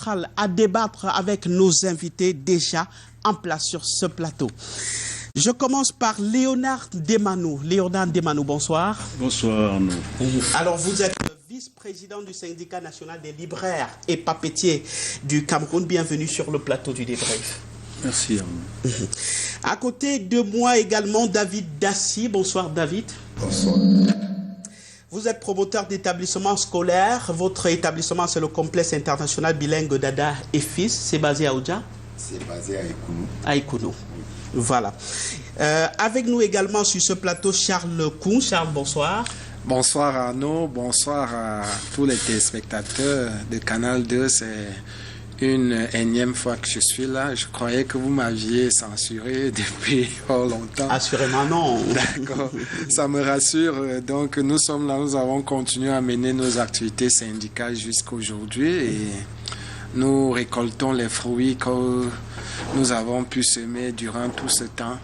centrale à débattre avec nos invités déjà en place sur ce plateau. Je commence par Léonard Demanou. Léonard Demanou, bonsoir. Bonsoir, Arnaud. Alors, vous êtes vice-président du syndicat national des libraires et papetiers du Cameroun. Bienvenue sur le plateau du débrief. Merci, Arnaud. À côté de moi également, David Dassi. Bonsoir, David. Bonsoir. Vous êtes promoteur d'établissements scolaires. Votre établissement, c'est le complexe international bilingue Dada et Fils. C'est basé à Oudja? C'est basé à Ekounou. À Ekounou. Voilà. Avec nous également sur ce plateau, Charles Koun. Charles, bonsoir. Bonsoir Arnaud, bonsoir à tous les téléspectateurs de Canal 2. C'est une énième fois que je suis là. Je croyais que vous m'aviez censuré depuis longtemps. Assurément non. D'accord, ça me rassure. Donc nous sommes là, nous avons continué à mener nos activités syndicales jusqu'à aujourd'hui et nous récoltons les fruits que nous avons pu semer durant tout ce temps.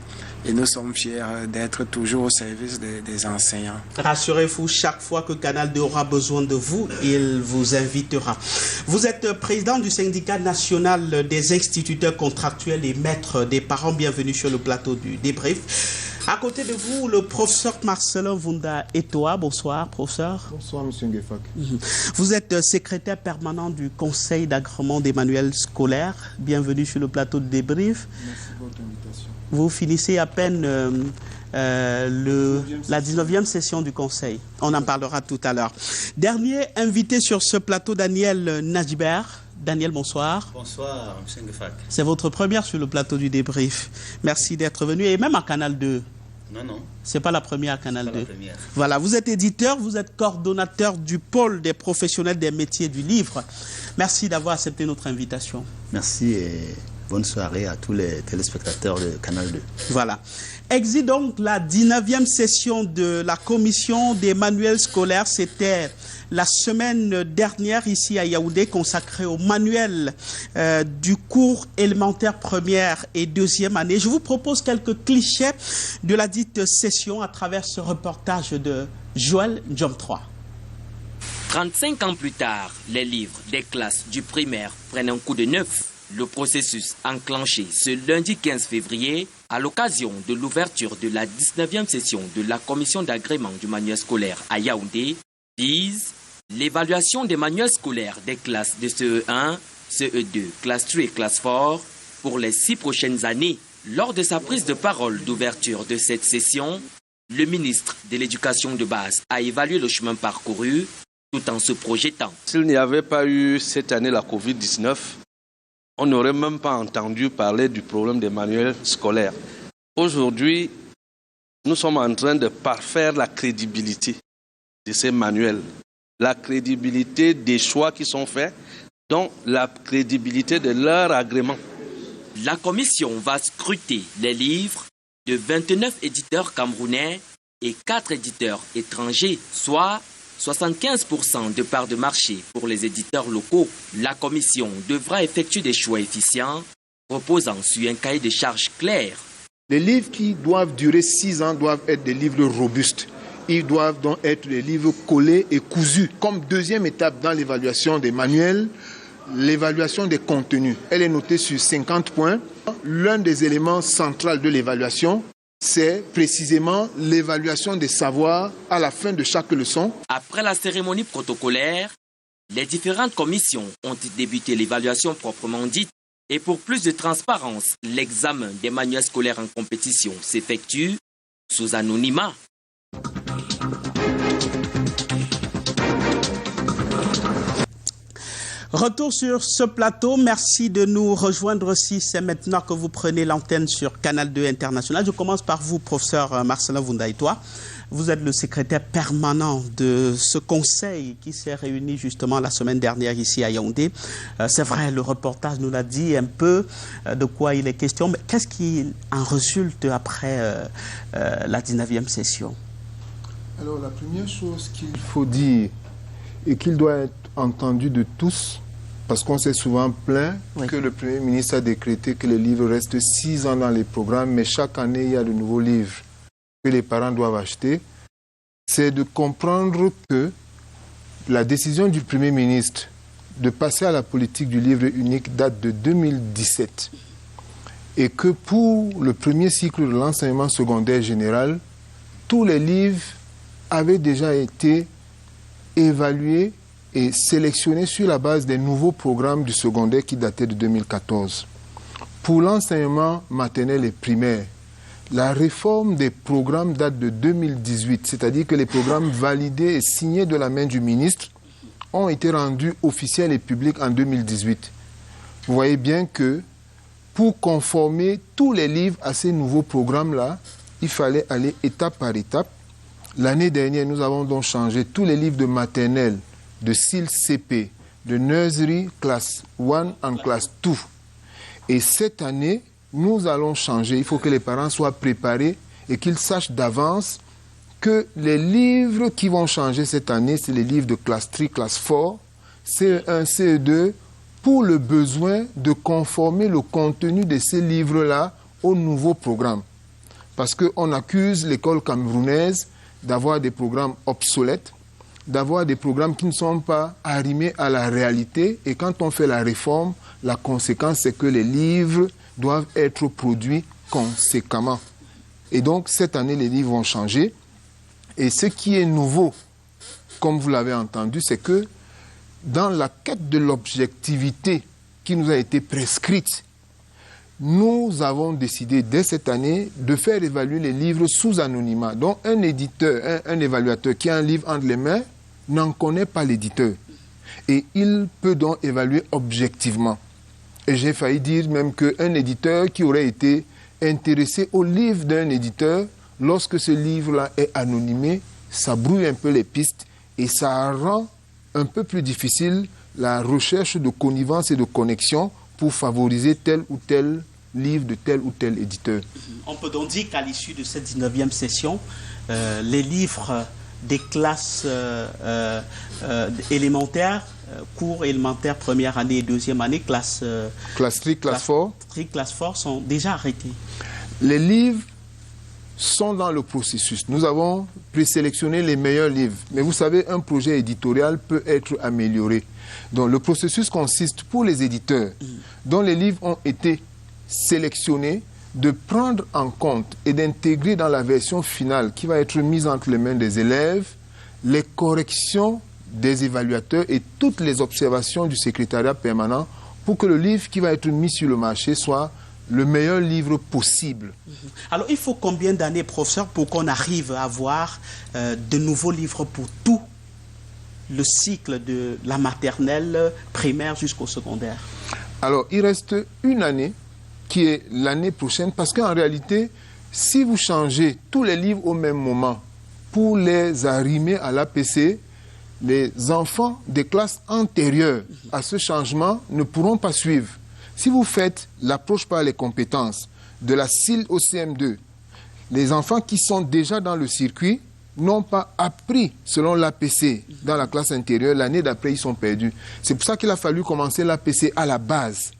Et nous sommes fiers d'être toujours au service des enseignants. Rassurez-vous, chaque fois que Canal 2 aura besoin de vous, il vous invitera. Vous êtes président du syndicat national des instituteurs contractuels et maîtres des parents. Bienvenue sur le plateau du débrief. À côté de vous, le professeur Marcelin Vunda Etoa. Bonsoir, professeur. Bonsoir, monsieur Nguefak. Vous êtes secrétaire permanent du conseil d'agrément des manuels scolaires. Bienvenue sur le plateau de débrief. Merci de votre invitation. Vous finissez à peine la 19e session du Conseil. On en parlera tout à l'heure. Dernier invité sur ce plateau, Daniel Najibert. Daniel, bonsoir. Bonsoir, M. Ngefak. C'est votre première sur le plateau du débrief. Merci d'être venu. Et même à Canal 2. Non. C'est pas la première à Canal 2. La première. Voilà, vous êtes éditeur, vous êtes coordonnateur du pôle des professionnels des métiers du livre. Merci d'avoir accepté notre invitation. Merci et bonne soirée à tous les téléspectateurs de Canal 2. Voilà. Exit donc la 19e session de la commission des manuels scolaires. C'était la semaine dernière ici à Yaoundé, consacrée au manuel du cours élémentaire première et deuxième année. Je vous propose quelques clichés de la dite session à travers ce reportage de Joël Diom3. 35 ans plus tard, les livres des classes du primaire prennent un coup de neuf. Le processus enclenché ce lundi 15 février à l'occasion de l'ouverture de la 19e session de la commission d'agrément du manuel scolaire à Yaoundé vise l'évaluation des manuels scolaires des classes de CE1, CE2, classe 3 et classe 4 pour les 6 prochaines années. Lors de sa prise de parole d'ouverture de cette session, le ministre de l'Éducation de base a évalué le chemin parcouru tout en se projetant. S'il n'y avait pas eu cette année la Covid-19, on n'aurait même pas entendu parler du problème des manuels scolaires. Aujourd'hui, nous sommes en train de parfaire la crédibilité de ces manuels, la crédibilité des choix qui sont faits, donc la crédibilité de leur agrément. La commission va scruter les livres de 29 éditeurs camerounais et 4 éditeurs étrangers, soit 75% de part de marché pour les éditeurs locaux. La commission devra effectuer des choix efficients, reposant sur un cahier de charges clair. Les livres qui doivent durer 6 ans doivent être des livres robustes. Ils doivent donc être des livres collés et cousus. Comme deuxième étape dans l'évaluation des manuels, l'évaluation des contenus. Elle est notée sur 50 points. L'un des éléments centraux de l'évaluation, c'est précisément l'évaluation des savoirs à la fin de chaque leçon. Après la cérémonie protocolaire, les différentes commissions ont débuté l'évaluation proprement dite. Et pour plus de transparence, l'examen des manuels scolaires en compétition s'effectue sous anonymat. Retour sur ce plateau. Merci de nous rejoindre si c'est maintenant que vous prenez l'antenne sur Canal 2 International. Je commence par vous, professeur Marcelin Vunda Etoa. Vous êtes le secrétaire permanent de ce conseil qui s'est réuni justement la semaine dernière ici à Yaoundé. C'est vrai, le reportage nous l'a dit un peu de quoi il est question, mais qu'est-ce qui en résulte après la 19e session? Alors la première chose qu'il faut dire et qu'il doit être entendu de tous, parce qu'on s'est souvent plaint que le Premier ministre a décrété que les livres restent 6 ans dans les programmes, mais chaque année il y a de nouveaux livres que les parents doivent acheter, c'est de comprendre que la décision du Premier ministre de passer à la politique du livre unique date de 2017 et que pour le premier cycle de l'enseignement secondaire général, tous les livres avaient déjà été évalués et sélectionnés sur la base des nouveaux programmes du secondaire qui dataient de 2014. Pour l'enseignement maternel et primaire, la réforme des programmes date de 2018, c'est-à-dire que les programmes validés et signés de la main du ministre ont été rendus officiels et publics en 2018. Vous voyez bien que pour conformer tous les livres à ces nouveaux programmes-là, il fallait aller étape par étape. L'année dernière, nous avons donc changé tous les livres de maternelle, de SIL CP, de nursery class 1 en class 2. Et cette année, nous allons changer. Il faut que les parents soient préparés et qu'ils sachent d'avance que les livres qui vont changer cette année, c'est les livres de classe 3, classe 4, CE1, CE2, pour le besoin de conformer le contenu de ces livres-là au nouveau programme. Parce qu'on accuse l'école camerounaise d'avoir des programmes obsolètes, d'avoir des programmes qui ne sont pas arrimés à la réalité. Et quand on fait la réforme, la conséquence, c'est que les livres doivent être produits conséquemment. Et donc, cette année, les livres vont changer. Et ce qui est nouveau, comme vous l'avez entendu, c'est que dans la quête de l'objectivité qui nous a été prescrite, nous avons décidé dès cette année de faire évaluer les livres sous anonymat. Donc un éditeur, un évaluateur qui a un livre entre les mains n'en connaît pas l'éditeur. Et il peut donc évaluer objectivement. Et j'ai failli dire même qu'un éditeur qui aurait été intéressé au livre d'un éditeur, lorsque ce livre-là est anonymé, ça brouille un peu les pistes et ça rend un peu plus difficile la recherche de connivence et de connexion pour favoriser tel ou tel livre de tel ou tel éditeur. On peut donc dire qu'à l'issue de cette 19e session, les livres des classes élémentaires, cours élémentaires, première année et deuxième année, classe 3, classe 4, classe 4 sont déjà arrêtés. Les livres sont dans le processus. Nous avons présélectionné les meilleurs livres. Mais vous savez, un projet éditorial peut être amélioré. Donc le processus consiste pour les éditeurs dont les livres ont été sélectionnés de prendre en compte et d'intégrer dans la version finale qui va être mise entre les mains des élèves les corrections des évaluateurs et toutes les observations du secrétariat permanent pour que le livre qui va être mis sur le marché soit le meilleur livre possible. Alors, il faut combien d'années, professeur, pour qu'on arrive à avoir de nouveaux livres pour tout le cycle de la maternelle, primaire jusqu'au secondaire? Alors, il reste une année qui est l'année prochaine parce qu'en réalité, si vous changez tous les livres au même moment pour les arrimer à l'APC, les enfants des classes antérieures à ce changement ne pourront pas suivre. Si vous faites l'approche par les compétences de la CIL au CM2, les enfants qui sont déjà dans le circuit n'ont pas appris selon l'APC dans la classe intérieure. L'année d'après, ils sont perdus. C'est pour ça qu'il a fallu commencer l'APC à la base,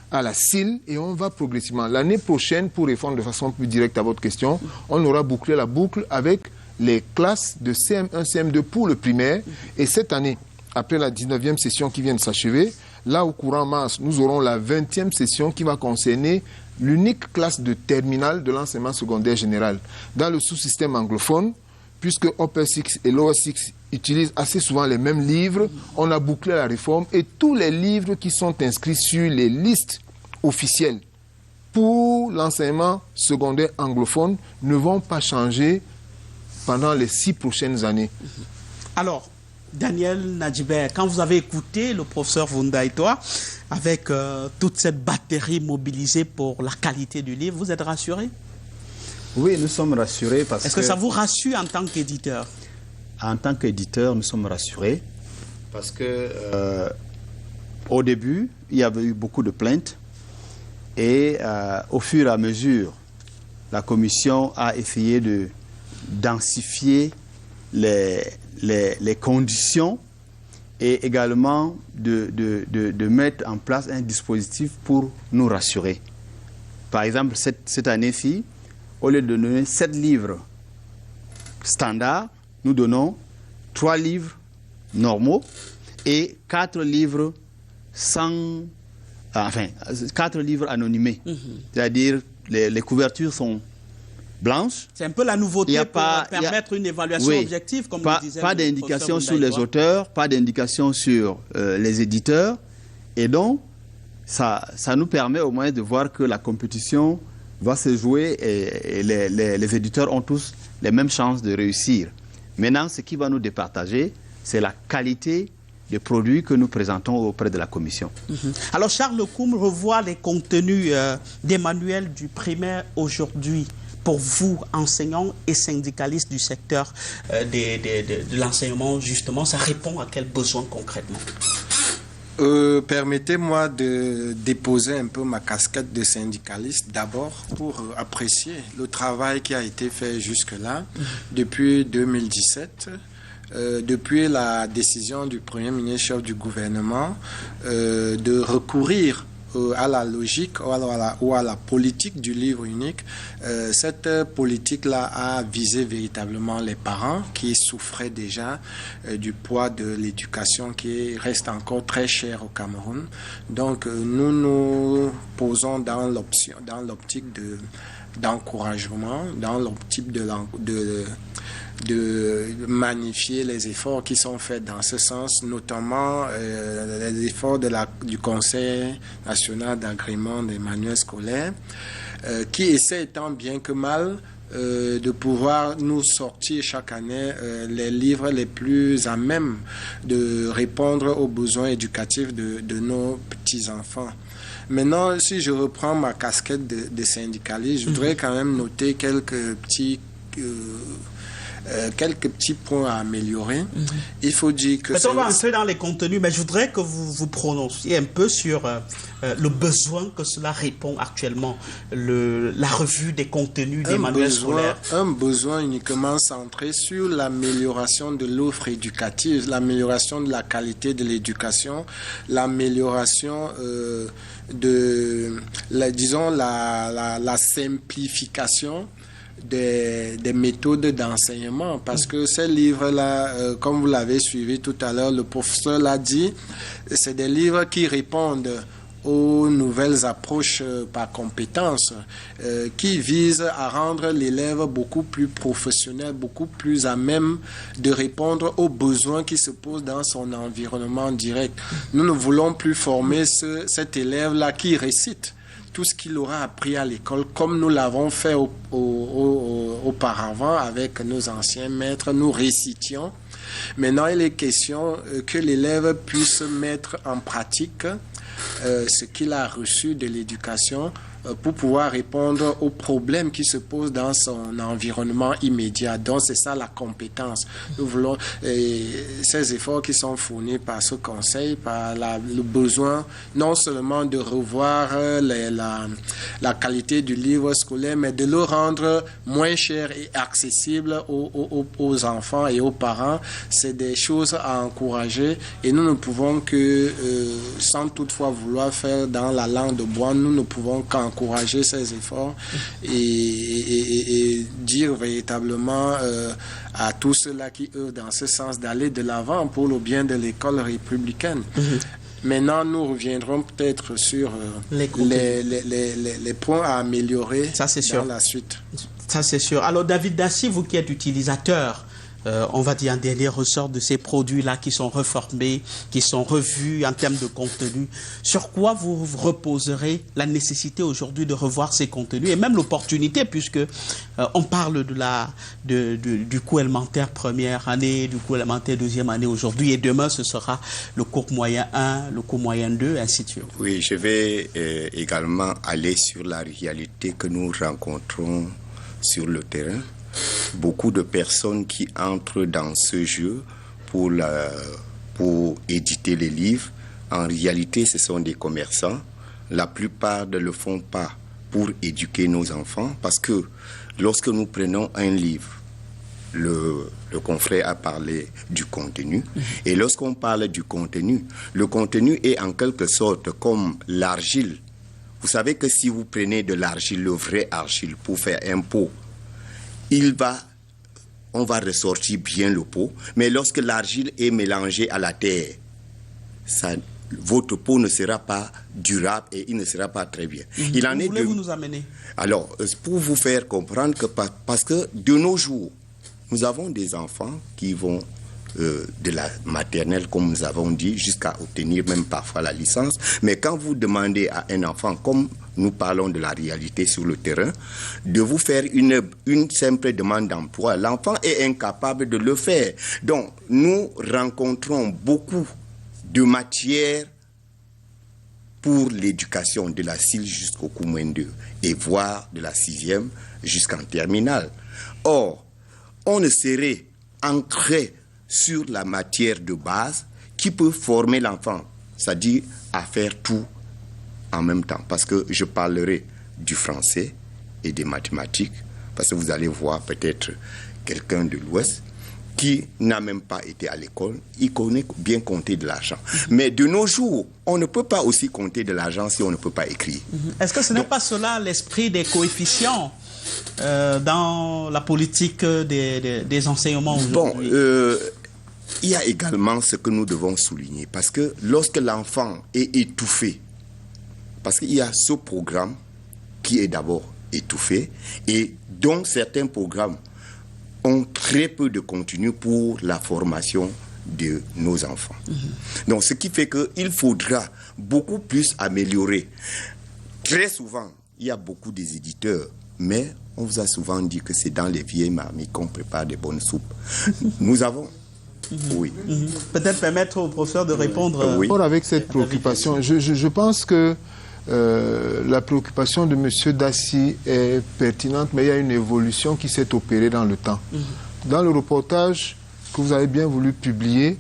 à la CIL, et on va progressivement. L'année prochaine, pour répondre de façon plus directe à votre question, on aura bouclé la boucle avec les classes de CM1, CM2 pour le primaire. Et cette année, après la 19e session qui vient de s'achever, là, au courant mars, nous aurons la 20e session qui va concerner l'unique classe de terminale de l'enseignement secondaire général. Dans le sous-système anglophone, puisque Upper Six et Lower Six utilisent assez souvent les mêmes livres, on a bouclé la réforme et tous les livres qui sont inscrits sur les listes officielles pour l'enseignement secondaire anglophone ne vont pas changer pendant les 6 prochaines années. Alors, Daniel Nadjibert, quand vous avez écouté le professeur Vundaitwa avec toute cette batterie mobilisée pour la qualité du livre, vous êtes rassuré? Oui, nous sommes rassurés parce que... Est-ce que ça vous rassure en tant qu'éditeur? En tant qu'éditeur, nous sommes rassurés parce que au début, il y avait eu beaucoup de plaintes et au fur et à mesure, la commission a essayé de densifier les conditions et également de mettre en place un dispositif pour nous rassurer. Par exemple, cette année-ci, au lieu de donner 7 livres standards, nous donnons 3 livres normaux et 4 livres sans... Enfin, 4 livres anonymés. C'est-à-dire, les couvertures sont blanches. C'est un peu la nouveauté pour permettre une évaluation objective, comme le disait pas d'indication sur les auteurs, pas d'indication sur les éditeurs. Et donc, ça nous permet au moins de voir que la compétition va se jouer et les éditeurs ont tous les mêmes chances de réussir. Maintenant, ce qui va nous départager, c'est la qualité des produits que nous présentons auprès de la commission. Alors Charles Koum revoit les contenus des manuels du primaire aujourd'hui. Pour vous, enseignants et syndicalistes du secteur de l'enseignement, justement, ça répond à quels besoins concrètement? Permettez-moi de déposer un peu ma casquette de syndicaliste d'abord pour apprécier le travail qui a été fait jusque-là depuis 2017. Depuis la décision du Premier ministre chef du gouvernement de recourir à la logique ou à la politique du livre unique, cette politique-là a visé véritablement les parents qui souffraient déjà du poids de l'éducation qui reste encore très cher au Cameroun. Donc nous nous posons dans l'optique d'encouragement, dans l'optique de magnifier les efforts qui sont faits dans ce sens, notamment les efforts du Conseil national d'agrément des manuels scolaires, qui essaie tant bien que mal de pouvoir nous sortir chaque année les livres les plus à même de répondre aux besoins éducatifs de nos petits-enfants. Maintenant, si je reprends ma casquette de syndicaliste, je voudrais quand même noter quelques petits points à améliorer. Il faut dire que... On va entrer dans les contenus, mais je voudrais que vous vous prononciez un peu sur le besoin que cela répond actuellement, la revue des contenus des manuels scolaires. Un besoin uniquement centré sur l'amélioration de l'offre éducative, l'amélioration de la qualité de l'éducation, l'amélioration la simplification des méthodes d'enseignement, parce que ces livres-là, comme vous l'avez suivi tout à l'heure, le professeur l'a dit, c'est des livres qui répondent aux nouvelles approches par compétences, qui visent à rendre l'élève beaucoup plus professionnel, beaucoup plus à même de répondre aux besoins qui se posent dans son environnement direct. Nous ne voulons plus former cet élève-là qui récite tout ce qu'il aura appris à l'école, comme nous l'avons fait auparavant avec nos anciens maîtres, nous récitions. Maintenant, il est question que l'élève puisse mettre en pratique ce qu'il a reçu de l'éducation pour pouvoir répondre aux problèmes qui se posent dans son environnement immédiat. Donc, c'est ça la compétence. Nous voulons ces efforts qui sont fournis par ce conseil, par le besoin non seulement de revoir la qualité du livre scolaire, mais de le rendre moins cher et accessible aux enfants et aux parents. C'est des choses à encourager et nous ne pouvons que, sans toutefois vouloir faire dans la langue de bois, nous ne pouvons qu'encourager ces efforts et dire véritablement à tous ceux-là qui œuvrent dans ce sens d'aller de l'avant pour le bien de l'école républicaine. Maintenant, nous reviendrons peut-être sur les points à améliorer dans la suite. Ça, c'est sûr. Alors, David Dassy, vous qui êtes utilisateur, on va dire en dernier ressort de ces produits-là qui sont reformés, qui sont revus en termes de contenu, sur quoi vous reposerez la nécessité aujourd'hui de revoir ces contenus et même l'opportunité, puisque on parle du cours élémentaire première année, du cours élémentaire deuxième année aujourd'hui, et demain ce sera le cours moyen 1, le cours moyen 2, ainsi de suite. Oui, je vais également aller sur la réalité que nous rencontrons sur le terrain. Beaucoup de personnes qui entrent dans ce jeu pour éditer les livres, en réalité, ce sont des commerçants. La plupart ne le font pas pour éduquer nos enfants, parce que lorsque nous prenons un livre, le confrère a parlé du contenu, et lorsqu'on parle du contenu, le contenu est en quelque sorte comme l'argile. Vous savez que si vous prenez de l'argile, le vrai argile, pour faire un pot, on va ressortir bien le pot, mais lorsque l'argile est mélangée à la terre, votre peau ne sera pas durable et il ne sera pas très bien. Il en est Voulez-vous nous amener? Alors, pour vous faire comprendre que parce que de nos jours, nous avons des enfants qui vont de la maternelle, comme nous avons dit, jusqu'à obtenir même parfois la licence. Mais quand vous demandez à un enfant, comme nous parlons de la réalité sur le terrain, de vous faire une simple demande d'emploi, l'enfant est incapable de le faire. Donc, nous rencontrons beaucoup de matières pour l'éducation de la CIL jusqu'au Coumouin 2 et voire de la 6e jusqu'en terminale. Or, on ne serait ancré sur la matière de base qui peut former l'enfant, c'est-à-dire à faire tout en même temps. Parce que je parlerai du français et des mathématiques, parce que vous allez voir peut-être quelqu'un de l'Ouest qui n'a même pas été à l'école, il connaît bien compter de l'argent. Mais de nos jours, on ne peut pas aussi compter de l'argent si on ne peut pas écrire. Est-ce que ce n'est pas cela l'esprit des coefficients dans la politique des enseignements aujourd'hui? Bon, il y a également ce que nous devons souligner, parce que lorsque l'enfant est étouffé, parce qu'il y a ce programme qui est d'abord étouffé, et dont certains programmes ont très peu de contenu pour la formation de nos enfants. Donc, ce qui fait qu'il faudra beaucoup plus améliorer. Très souvent, il y a beaucoup des éditeurs, mais on vous a souvent dit que c'est dans les vieilles marmites qu'on prépare des bonnes soupes. Nous avons... Oui. Peut-être permettre au professeur de répondre. Oui. Avec cette préoccupation, je pense que la préoccupation de M. Dassy est pertinente, mais il y a une évolution qui s'est opérée dans le temps. Dans le reportage que vous avez bien voulu publier,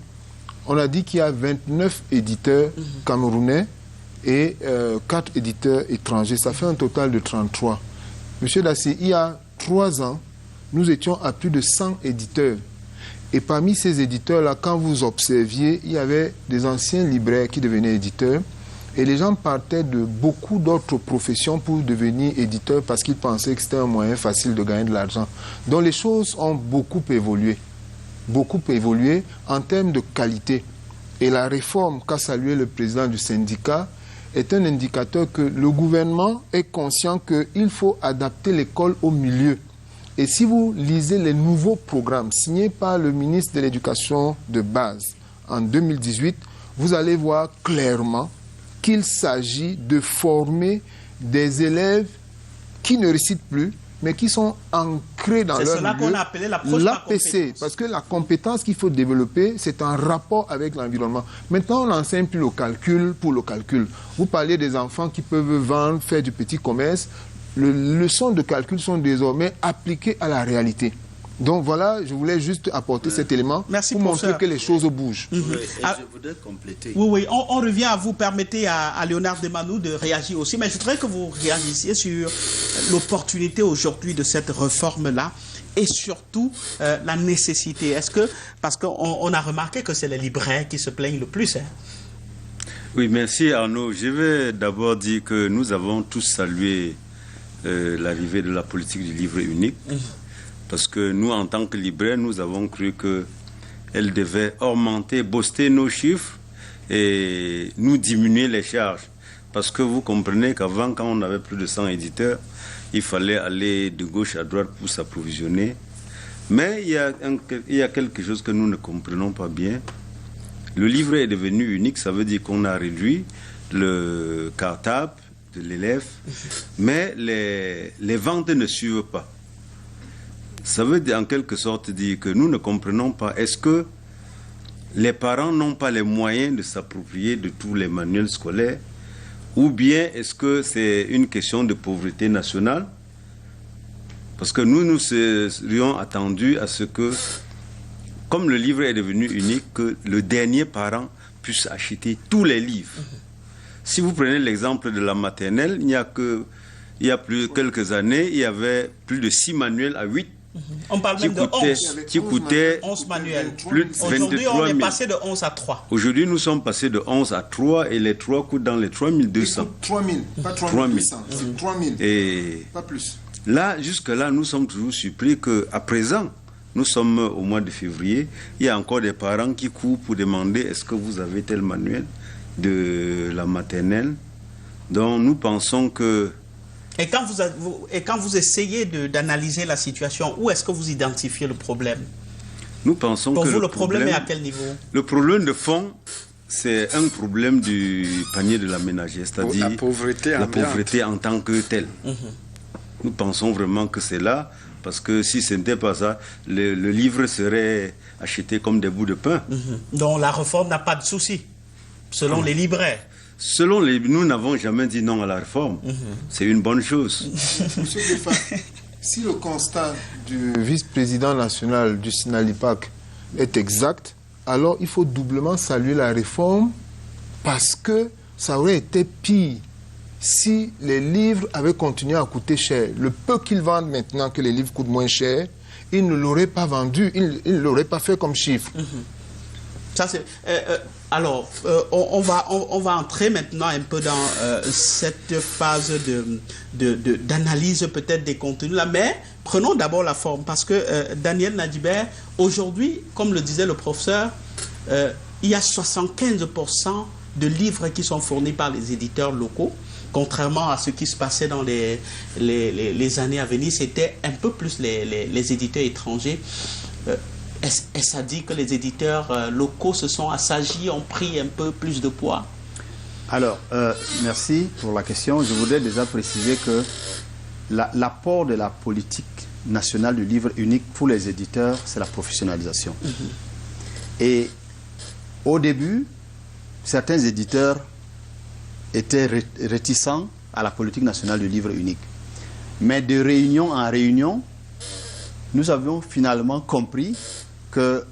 on a dit qu'il y a 29 éditeurs camerounais et 4 éditeurs étrangers. Ça fait un total de 33. M. Dassy, il y a 3 ans, nous étions à plus de 100 éditeurs. Et parmi ces éditeurs-là, quand vous observiez, il y avait des anciens libraires qui devenaient éditeurs. Et les gens partaient de beaucoup d'autres professions pour devenir éditeurs parce qu'ils pensaient que c'était un moyen facile de gagner de l'argent. Donc les choses ont beaucoup évolué en termes de qualité. Et la réforme qu'a salué le président du syndicat est un indicateur que le gouvernement est conscient qu'il faut adapter l'école au milieu. Et si vous lisez les nouveaux programmes signés par le ministre de l'Éducation de base en 2018, vous allez voir clairement qu'il s'agit de former des élèves qui ne récitent plus, mais qui sont ancrés dans leur milieu. C'est cela qu'on a appelé l'APC, parce que la compétence qu'il faut développer, c'est en rapport avec l'environnement. Maintenant, on n'enseigne plus le calcul pour le calcul. Vous parlez des enfants qui peuvent vendre, faire du petit commerce. Les leçons de calcul sont désormais appliquées à la réalité. Donc voilà, je voulais juste apporter cet élément pour montrer que les choses bougent. Je voudrais compléter. Oui, on revient à vous. Permettez à Léonard Demanou de réagir aussi. Mais je voudrais que vous réagissiez sur l'opportunité aujourd'hui de cette réforme-là et surtout la nécessité. Est-ce que, parce qu'on a remarqué que c'est les libraires qui se plaignent le plus. Oui, merci Arnaud. Je vais d'abord dire que nous avons tous salué l'arrivée de la politique du livre unique. Parce que nous, en tant que libraires, nous avons cru qu'elle devait augmenter, booster nos chiffres et nous diminuer les charges. Parce que vous comprenez qu'avant, quand on avait plus de 100 éditeurs, il fallait aller de gauche à droite pour s'approvisionner. Mais il y a quelque chose que nous ne comprenons pas bien. Le livret est devenu unique, ça veut dire qu'on a réduit le cartable de l'élève, mais les ventes ne suivent pas. Ça veut dire en quelque sorte dire que nous ne comprenons pas, est-ce que les parents n'ont pas les moyens de s'approprier de tous les manuels scolaires, ou bien est-ce que c'est une question de pauvreté nationale? Parce que nous serions attendus à ce que, comme le livre est devenu unique, que le dernier parent puisse acheter tous les livres. Si vous prenez l'exemple de la maternelle, il y a quelques années, il y avait plus de 6 manuels à 8. On parle même de 11. Qui coûtaient 11 manuels. Plus de 23 000. Aujourd'hui, on est passé de 11 à 3. Aujourd'hui, nous sommes passés de 11 à 3 et les 3 coûtent dans les 3 200. 3 000, pas 3 200, c'est 3 000, et pas plus. Là, jusque-là, nous sommes toujours surpris qu'à présent, nous sommes au mois de février, il y a encore des parents qui courent pour demander est-ce que vous avez tel manuel. de la maternelle. Donc nous pensons que... Et quand vous essayez d'analyser la situation, où est-ce que vous identifiez le problème? Nous pensons Pour que vous, le problème est à quel niveau? Le problème de fond, c'est un problème du panier de la ménagère, c'est-à-dire la pauvreté en tant que telle. Nous pensons vraiment que c'est là, parce que si ce n'était pas ça, le livre serait acheté comme des bouts de pain. Donc la réforme n'a pas de souci, selon les libraires. Nous n'avons jamais dit non à la réforme. C'est une bonne chose. Monsieur Defa, si le constat du vice-président national du SINALIPAC est exact, alors il faut doublement saluer la réforme, parce que ça aurait été pire si les livres avaient continué à coûter cher. Le peu qu'ils vendent maintenant que les livres coûtent moins cher, ils ne l'auraient pas vendu, ils ne l'auraient pas fait comme chiffre. Ça, alors, on va entrer maintenant un peu dans cette phase d'analyse peut-être des contenus là, mais prenons d'abord la forme, parce que Daniel Nadjibert, aujourd'hui, comme le disait le professeur, il y a 75% de livres qui sont fournis par les éditeurs locaux, contrairement à ce qui se passait dans les années à venir, c'était un peu plus les éditeurs étrangers. Est-ce à dire que les éditeurs locaux se sont assagis, ont pris un peu plus de poids? Alors, merci pour la question. Je voudrais déjà préciser que l'apport de la politique nationale du livre unique pour les éditeurs, c'est la professionnalisation. Et au début, certains éditeurs étaient réticents à la politique nationale du livre unique. Mais de réunion en réunion, nous avions finalement compris que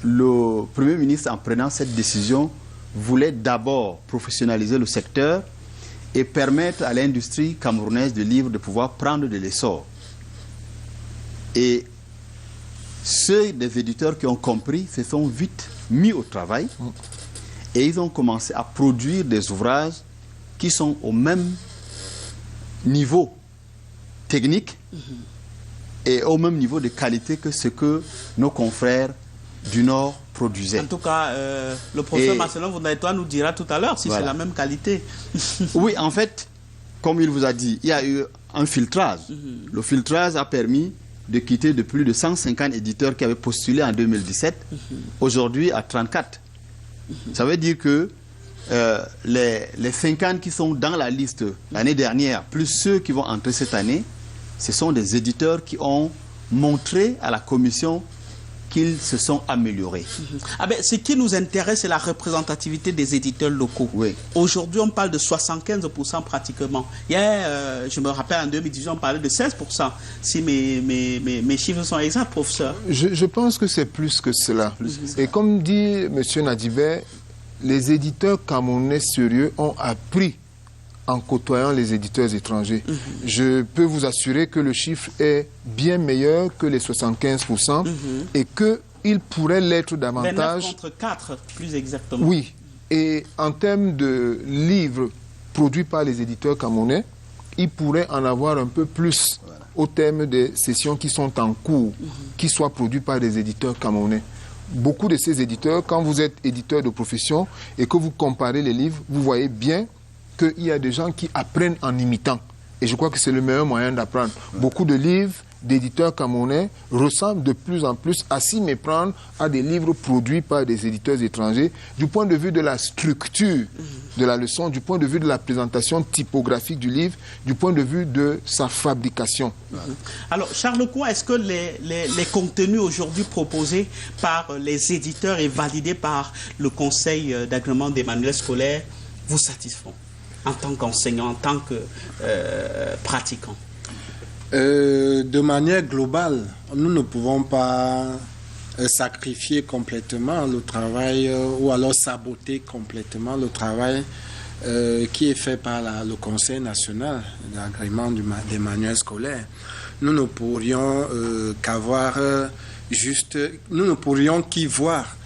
le Premier ministre, en prenant cette décision, voulait d'abord professionnaliser le secteur et permettre à l'industrie camerounaise de livres de pouvoir prendre de l'essor. Et ceux des éditeurs qui ont compris se sont vite mis au travail et ils ont commencé à produire des ouvrages qui sont au même niveau technique et au même niveau de qualité que ce que nos confrères du Nord produisaient. En tout cas, le professeur Marcelin Vundaitoa nous dira tout à l'heure si c'est la même qualité. Oui, en fait, comme il vous a dit, il y a eu un filtrage. Le filtrage a permis de quitter de plus de 150 éditeurs qui avaient postulé en 2017, aujourd'hui à 34. Ça veut dire que les 50 qui sont dans la liste l'année dernière, plus ceux qui vont entrer cette année, ce sont des éditeurs qui ont montré à la commission qu'ils se sont améliorés. Ce qui nous intéresse, c'est la représentativité des éditeurs locaux. Oui. Aujourd'hui, on parle de 75% pratiquement. Hier, je me rappelle, en 2018, on parlait de 16%. Si mes chiffres sont exacts, professeur. Je pense que c'est plus que cela. Et comme dit M. Nadjibert, les éditeurs camerounais sérieux ont appris en côtoyant les éditeurs étrangers. Je peux vous assurer que le chiffre est bien meilleur que les 75% et qu'il pourrait l'être davantage. 29 contre 4, plus exactement. Oui. Et en termes de livres produits par les éditeurs camerounais, il pourrait en avoir un peu plus au terme des sessions qui sont en cours, qui soient produits par des éditeurs camerounais. Beaucoup de ces éditeurs, quand vous êtes éditeur de profession et que vous comparez les livres, vous voyez bien qu'il y a des gens qui apprennent en imitant. Et je crois que c'est le meilleur moyen d'apprendre. Beaucoup de livres d'éditeurs camerounais ressemblent de plus en plus à s'y méprendre à des livres produits par des éditeurs étrangers, du point de vue de la structure de la leçon, du point de vue de la présentation typographique du livre, du point de vue de sa fabrication. Alors, Charles Coin, est-ce que les contenus aujourd'hui proposés par les éditeurs et validés par le Conseil d'agrément des manuels scolaires vous satisfont en tant qu'enseignant, en tant que pratiquant? De manière globale, nous ne pouvons pas sacrifier complètement le travail ou alors saboter complètement le travail qui est fait par le Conseil national d'agrément des manuels scolaires. Nous ne pourrions nous ne pourrions qu'y voir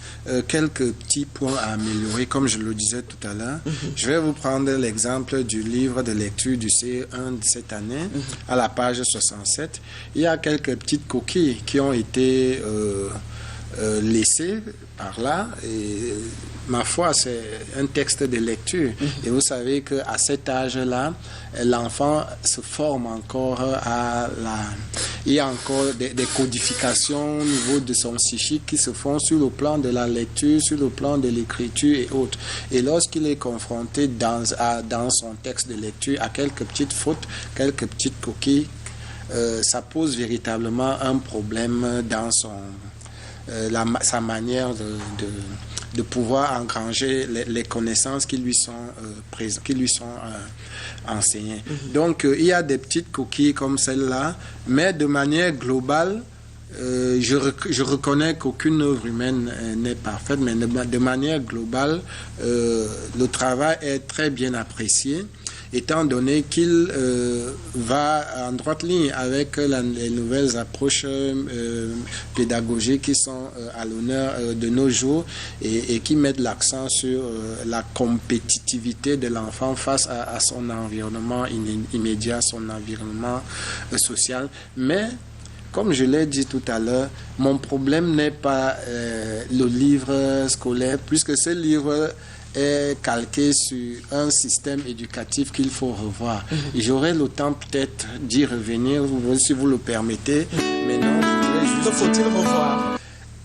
quelques petits points à améliorer, comme je le disais tout à l'heure. Je vais vous prendre l'exemple du livre de lecture du CE1 de cette année, à la page 67. Il y a quelques petites coquilles qui ont été laissé par là. Et ma foi, c'est un texte de lecture. Et vous savez qu'à cet âge-là, l'enfant se forme encore il y a encore des codifications au niveau de son psychique qui se font sur le plan de la lecture, sur le plan de l'écriture et autres. Et lorsqu'il est confronté dans son texte de lecture à quelques petites fautes, quelques petites coquilles, ça pose véritablement un problème dans sa manière de pouvoir engranger les connaissances qui lui sont enseignées. Donc, il y a des petites coquilles comme celle-là, mais de manière globale, je reconnais qu'aucune œuvre humaine n'est parfaite, mais de manière globale, le travail est très bien apprécié, étant donné qu'il va en droite ligne avec les nouvelles approches pédagogiques qui sont à l'honneur de nos jours et qui mettent l'accent sur la compétitivité de l'enfant face à son environnement immédiat, son environnement social. Mais comme je l'ai dit tout à l'heure, mon problème n'est pas le livre scolaire, puisque ce livre est calqué sur un système éducatif qu'il faut revoir. J'aurai le temps peut-être d'y revenir, si vous le permettez. Mais non, je voudrais juste... Que faut-il revoir?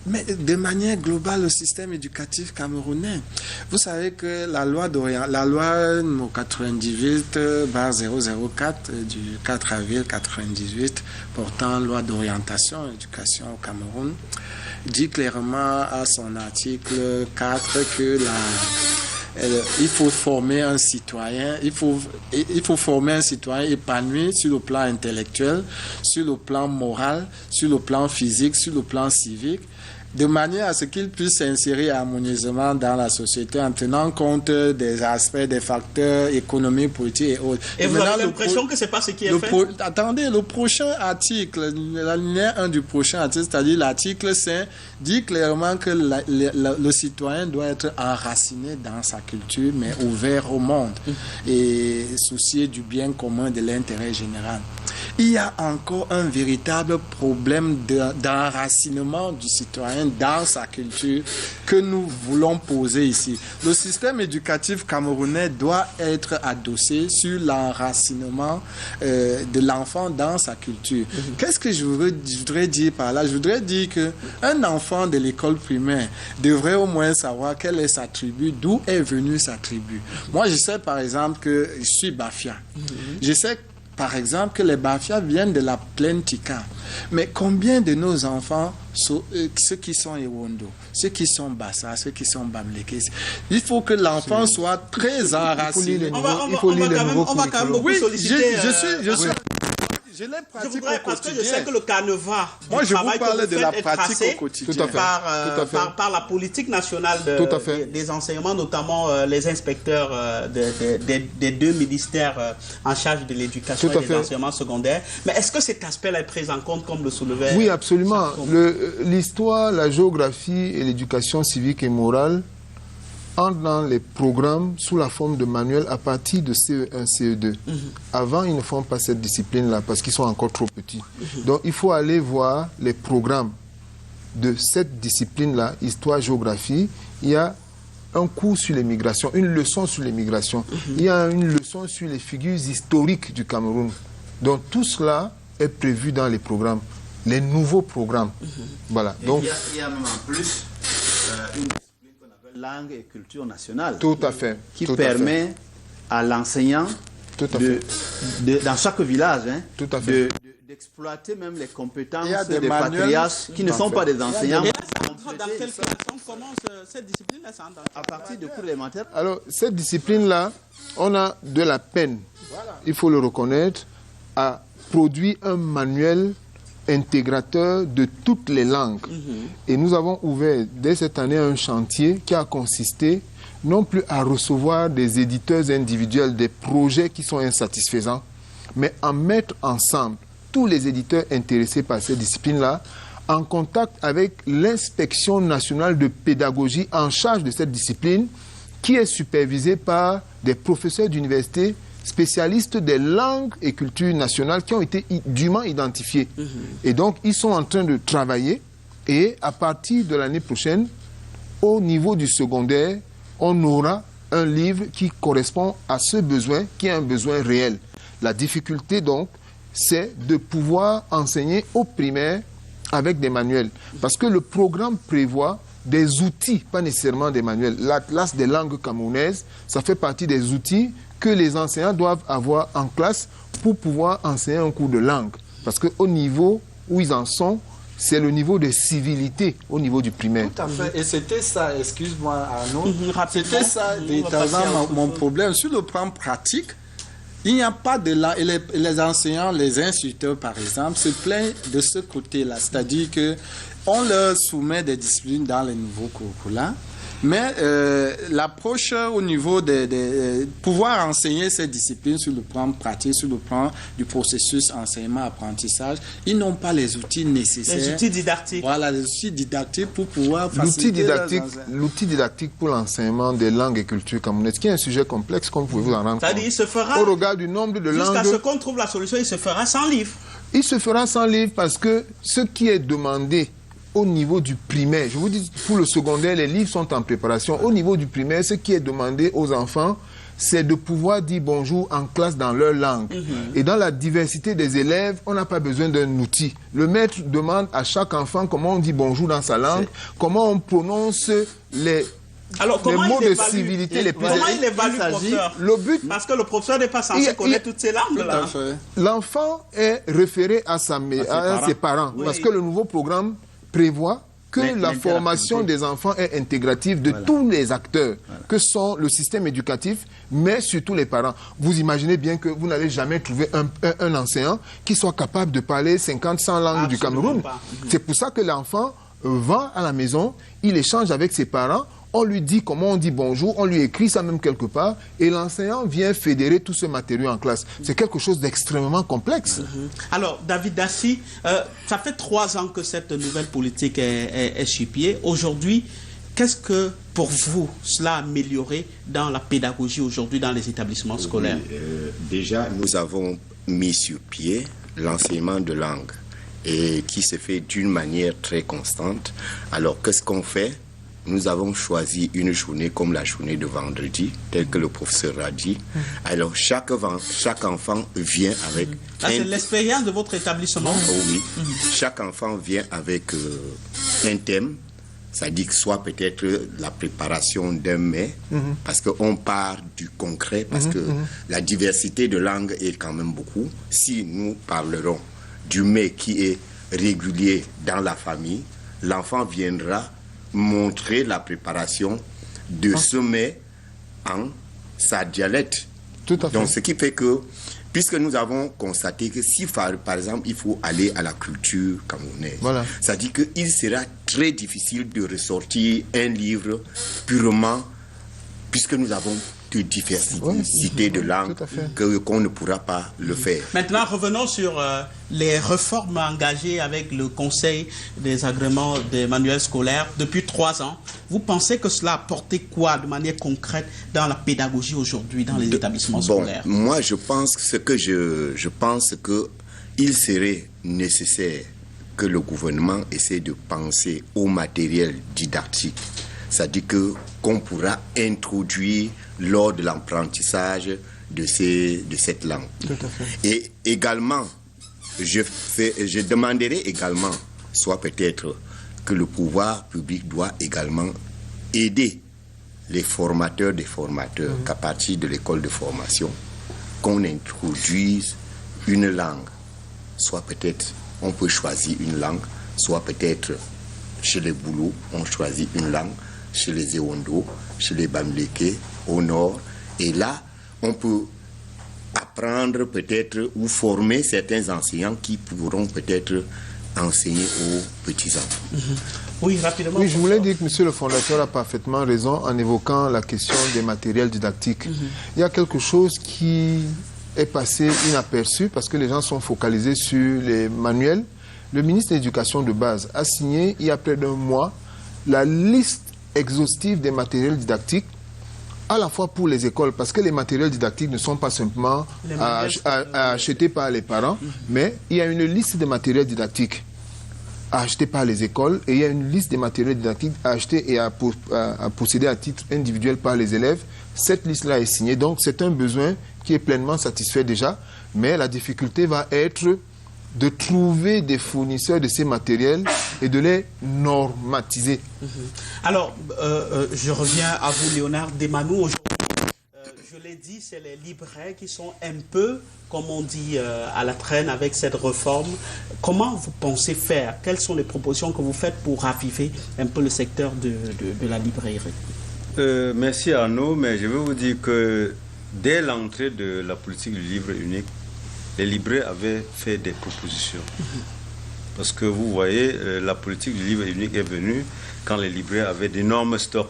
Mais de manière globale, le système éducatif camerounais. Vous savez que la loi numéro 98/004 du 4 avril 98 portant loi d'orientation et d'éducation au Cameroun dit clairement à son article 4 que il faut former un citoyen, il faut former un citoyen épanoui sur le plan intellectuel, sur le plan moral, sur le plan physique, sur le plan civique, de manière à ce qu'il puisse s'insérer harmonieusement dans la société en tenant compte des aspects, des facteurs économiques, politiques et autres. Et vous avez l'impression que ce n'est pas ce qui est fait? Attendez, le prochain article, l'alinéa 1 du prochain article, c'est-à-dire l'article 5, dit clairement que le citoyen doit être enraciné dans sa culture, mais ouvert au monde et soucier du bien commun, de l'intérêt général. Il y a encore un véritable problème d'enracinement du citoyen dans sa culture que nous voulons poser ici. Le système éducatif camerounais doit être adossé sur l'enracinement de l'enfant dans sa culture. Qu'est-ce que je voudrais dire par là? Je voudrais dire qu'un enfant de l'école primaire devrait au moins savoir quelle est sa tribu, d'où est venue sa tribu. Moi, je sais par exemple que je suis Bafia. Je sais par exemple que les Bafia viennent de la plaine Tika. Mais combien de nos enfants, ceux qui sont Ewondo, ceux qui sont Bassa, ceux qui sont Bamleke, il faut que l'enfant soit très enraciné. On va quand même beaucoup solliciter. Je l'ai pratiqué au quotidien. Parce que je sais que le carnaval, moi je vous parlais de la pratique au quotidien. Par la politique nationale des enseignements, notamment les inspecteurs des deux ministères en charge de l'éducation et des enseignements secondaires. Mais est-ce que cet aspect-là est pris en compte comme le soulevait? Oui, absolument. L'histoire, la géographie et l'éducation civique et morale entrent dans les programmes sous la forme de manuels à partir de CE1, CE2. Avant, ils ne font pas cette discipline-là parce qu'ils sont encore trop petits. Donc, il faut aller voir les programmes de cette discipline-là, histoire, géographie. Il y a un cours sur les migrations, une leçon sur les migrations. Il y a une leçon sur les figures historiques du Cameroun. Donc, tout cela est prévu dans les programmes, les nouveaux programmes. Voilà. Donc, il y a même en plus une langue et culture nationale. Tout à fait. Qui permet à l'enseignant, dans chaque village, d'exploiter même les compétences des patriarches qui ne sont pas des enseignants. Dans quelle façon commence cette discipline-là? À partir de cours élémentaires. Alors, cette discipline-là, on a de la peine, il faut le reconnaître, à produire un manuel intégrateur de toutes les langues. Et nous avons ouvert dès cette année un chantier qui a consisté non plus à recevoir des éditeurs individuels des projets qui sont insatisfaisants, mais à mettre ensemble tous les éditeurs intéressés par cette discipline-là en contact avec l'inspection nationale de pédagogie en charge de cette discipline qui est supervisée par des professeurs d'université spécialistes des langues et cultures nationales qui ont été dûment identifiés. Et donc, ils sont en train de travailler Et à partir de l'année prochaine, au niveau du secondaire, on aura un livre qui correspond à ce besoin, qui est un besoin réel. La difficulté donc, c'est de pouvoir enseigner au primaire avec des manuels. Parce que le programme prévoit des outils, pas nécessairement des manuels. L'Atlas des langues camerounaises, ça fait partie des outils que les enseignants doivent avoir en classe pour pouvoir enseigner un cours de langue. Parce qu'au niveau où ils en sont, c'est le niveau de civilité au niveau du primaire. Tout à fait. Et c'était ça, excuse-moi Arnaud, c'était ça véritablement mon problème. Sur le plan pratique, il n'y a pas de là. Et les enseignants, les instituteurs par exemple, se plaignent de ce côté-là. C'est-à-dire qu'on leur soumet des disciplines dans les nouveaux curricula. Mais l'approche au niveau de pouvoir enseigner ces disciplines sur le plan pratique, sur le plan du processus enseignement-apprentissage, ils n'ont pas les outils nécessaires. Les outils didactiques. Voilà, les outils didactiques pour pouvoir faciliter l'outil didactique pour l'enseignement des langues et cultures camerounaises, qui est un sujet complexe, comme vous pouvez vous en rendre compte. C'est-à-dire, il se fera, au regard du nombre de langues... Jusqu'à ce qu'on trouve la solution, il se fera sans livre. Il se fera sans livre parce que ce qui est demandé au niveau du primaire, je vous dis, pour le secondaire, les livres sont en préparation. Au niveau du primaire, ce qui est demandé aux enfants, c'est de pouvoir dire bonjour en classe dans leur langue. Et dans la diversité des élèves, on n'a pas besoin d'un outil. Le maître demande à chaque enfant comment on dit bonjour dans sa langue, comment on prononce les mots de civilité les plus... Comment il évalue, professeur? Le but... Parce que le professeur n'est pas censé connaître toutes ces langues-là. L'enfant est référé à ses parents. Oui. Parce que le nouveau programme prévoit que la formation des enfants est intégrative de tous les acteurs, que sont le système éducatif, mais surtout les parents. Vous imaginez bien que vous n'allez jamais trouver un enseignant qui soit capable de parler 50-100 langues du Cameroun. C'est pour ça que l'enfant va à la maison, il échange avec ses parents, on lui dit comment on dit bonjour, on lui écrit ça même quelque part, et l'enseignant vient fédérer tout ce matériau en classe. C'est quelque chose d'extrêmement complexe. Alors, David Daci, ça fait 3 ans que cette nouvelle politique est sur pied. Aujourd'hui, qu'est-ce que, pour vous, cela a amélioré dans la pédagogie aujourd'hui dans les établissements scolaires? Déjà, nous avons mis sur pied l'enseignement de langue, et qui se fait d'une manière très constante. Alors, qu'est-ce qu'on fait? Nous avons choisi une journée comme la journée de vendredi, tel que le professeur a dit. Alors, chaque enfant vient avec... c'est l'expérience de votre établissement? Oui. Chaque enfant vient avec un thème. Ça dit que soit peut-être la préparation d'un mets, parce qu'on part du concret, parce que la diversité de langues est quand même beaucoup. Si nous parlerons du mets qui est régulier dans la famille, l'enfant viendra montrer la préparation de ce mets en sa dialecte. Tout à fait. Donc, ce qui fait que, puisque nous avons constaté que si, par exemple, il faut aller à la culture camerounaise, ça dit qu'il sera très difficile de ressortir un livre purement, puisque nous avons de diversité de langues, qu'on ne pourra pas le faire. Maintenant, revenons sur les réformes engagées avec le Conseil des agréments des manuels scolaires depuis 3 ans. Vous pensez que cela a apporté quoi de manière concrète dans la pédagogie aujourd'hui dans les établissements scolaires? Moi, je pense qu'il serait nécessaire que le gouvernement essaie de penser au matériel didactique. C'est-à-dire qu'on pourra introduire lors de l'apprentissage de cette langue. Tout à fait. Et également, je demanderai également, soit peut-être que le pouvoir public doit également aider les formateurs des formateurs, qu'à partir de l'école de formation, qu'on introduise une langue. Soit peut-être, on peut choisir une langue, soit peut-être chez les Boulous, on choisit une langue, chez les Ewondo, chez les Bamileke, au nord. Et là, on peut apprendre peut-être ou former certains enseignants qui pourront peut-être enseigner aux petits-enfants. Oui, rapidement. Oui, je voulais dire que monsieur le fondateur a parfaitement raison en évoquant la question des matériels didactiques. Il y a quelque chose qui est passé inaperçu parce que les gens sont focalisés sur les manuels. Le ministre de l'Éducation de base a signé, il y a près d'1 mois, la liste exhaustive des matériels didactiques, à la fois pour les écoles, parce que les matériels didactiques ne sont pas simplement à acheter par les parents, mais il y a une liste de matériels didactiques. à acheter par les écoles et il y a une liste des matériels didactiques à acheter et à posséder à titre individuel par les élèves. Cette liste-là est signée, donc c'est un besoin qui est pleinement satisfait déjà, mais la difficulté va être de trouver des fournisseurs de ces matériels et de les normatiser. Alors, je reviens à vous, Léonard Desmanoux. Aujourd'hui, je l'ai dit, c'est les libraires qui sont un peu, comme on dit, à la traîne avec cette réforme. Comment vous pensez faire? Quelles sont les propositions que vous faites pour raviver un peu le secteur de la librairie? Merci Arnaud, mais je veux vous dire que dès l'entrée de la politique du livre unique, les libraires avaient fait des propositions. Parce que vous voyez, la politique du livre unique est venue quand les libraires avaient d'énormes stocks.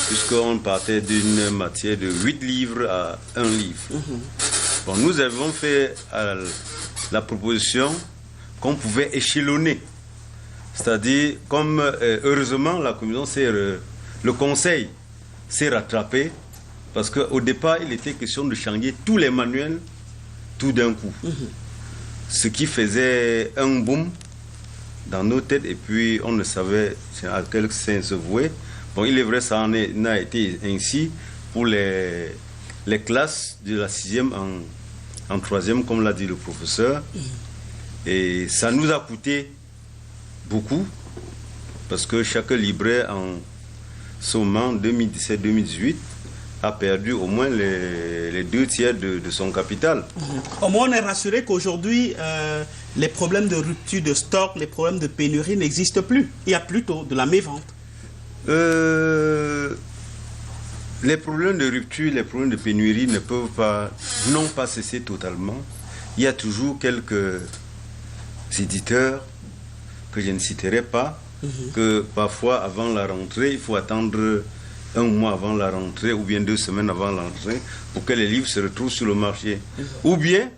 Puisqu'on partait d'une matière de 8 livres à 1 livre. Bon, nous avons fait la proposition qu'on pouvait échelonner. C'est-à-dire, comme heureusement la commission le conseil s'est rattrapé, parce qu'au départ, il était question de changer tous les manuels tout d'un coup. Ce qui faisait un boom dans nos têtes, et puis on ne savait à quel sens se vouer. Bon, il est vrai, ça en a été ainsi pour les classes de la 6e en 3e, comme l'a dit le professeur. Et ça nous a coûté beaucoup, parce que chaque libraire en ce moment, 2017-2018, a perdu au moins les 2 tiers de son capital. Au moins, on est rassuré qu'aujourd'hui, les problèmes de rupture de stock, les problèmes de pénurie n'existent plus. Il y a plutôt de la mévente. Les problèmes de rupture, les problèmes de pénurie ne peuvent pas, non pas cesser totalement. Il y a toujours quelques éditeurs que je ne citerai pas, que parfois avant la rentrée, il faut attendre 1 mois avant la rentrée ou bien 2 semaines avant la rentrée pour que les livres se retrouvent sur le marché. Ou bien,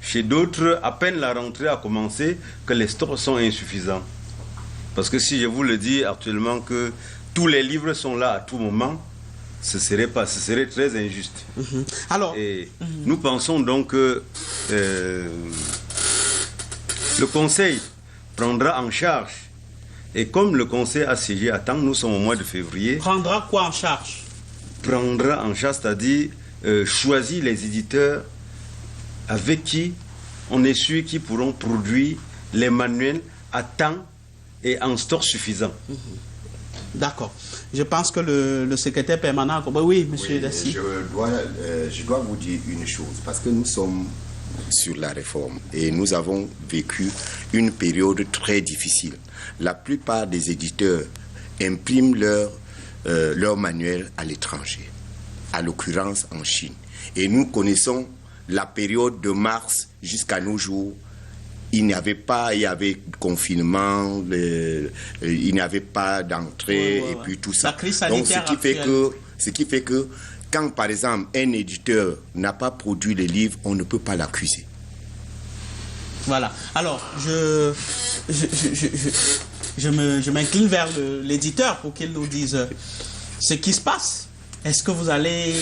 chez d'autres, à peine la rentrée a commencé, que les stocks sont insuffisants. Parce que si je vous le dis actuellement que tous les livres sont là à tout moment, ce serait très injuste. Alors, nous pensons donc que le Conseil prendra en charge. Et comme le Conseil a siégé à temps, nous sommes au mois de février. Prendra quoi en charge? Prendra en charge, c'est-à-dire choisir les éditeurs avec qui on est sûr qu'ils pourront produire les manuels à temps et en stock suffisant. D'accord. Je pense que le secrétaire permanent... Oui, monsieur Dassi. Je dois vous dire une chose, parce que nous sommes sur la réforme et nous avons vécu une période très difficile. La plupart des éditeurs impriment leur manuel à l'étranger, à l'occurrence en Chine. Et nous connaissons la période de mars jusqu'à nos jours. Il y avait confinement, il n'y avait pas d'entrée et puis tout ça. La crise sanitaire. Donc ce qui fait que quand par exemple un éditeur n'a pas produit les livres, on ne peut pas l'accuser. Voilà. Alors, je m'incline vers l'éditeur pour qu'il nous dise ce qui se passe. Est-ce que vous allez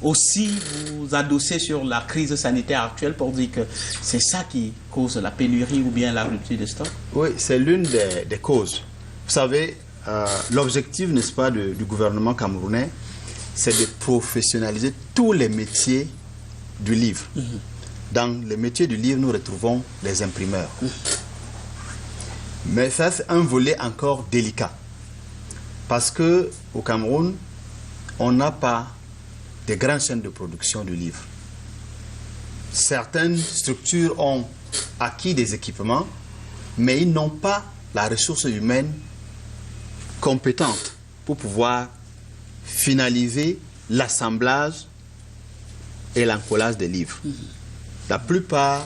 aussi vous adosser sur la crise sanitaire actuelle pour dire que c'est ça qui cause la pénurie ou bien la rupture de stock? Oui, c'est l'une des causes. Vous savez, l'objectif, n'est-ce pas, du gouvernement camerounais, c'est de professionnaliser tous les métiers du livre. Dans les métiers du livre, nous retrouvons les imprimeurs. Mais ça, c'est un volet encore délicat. Parce qu'au Cameroun, on n'a pas de grandes chaînes de production du livre. Certaines structures ont acquis des équipements, mais ils n'ont pas la ressource humaine compétente pour pouvoir finaliser l'assemblage et l'encollage des livres. La plupart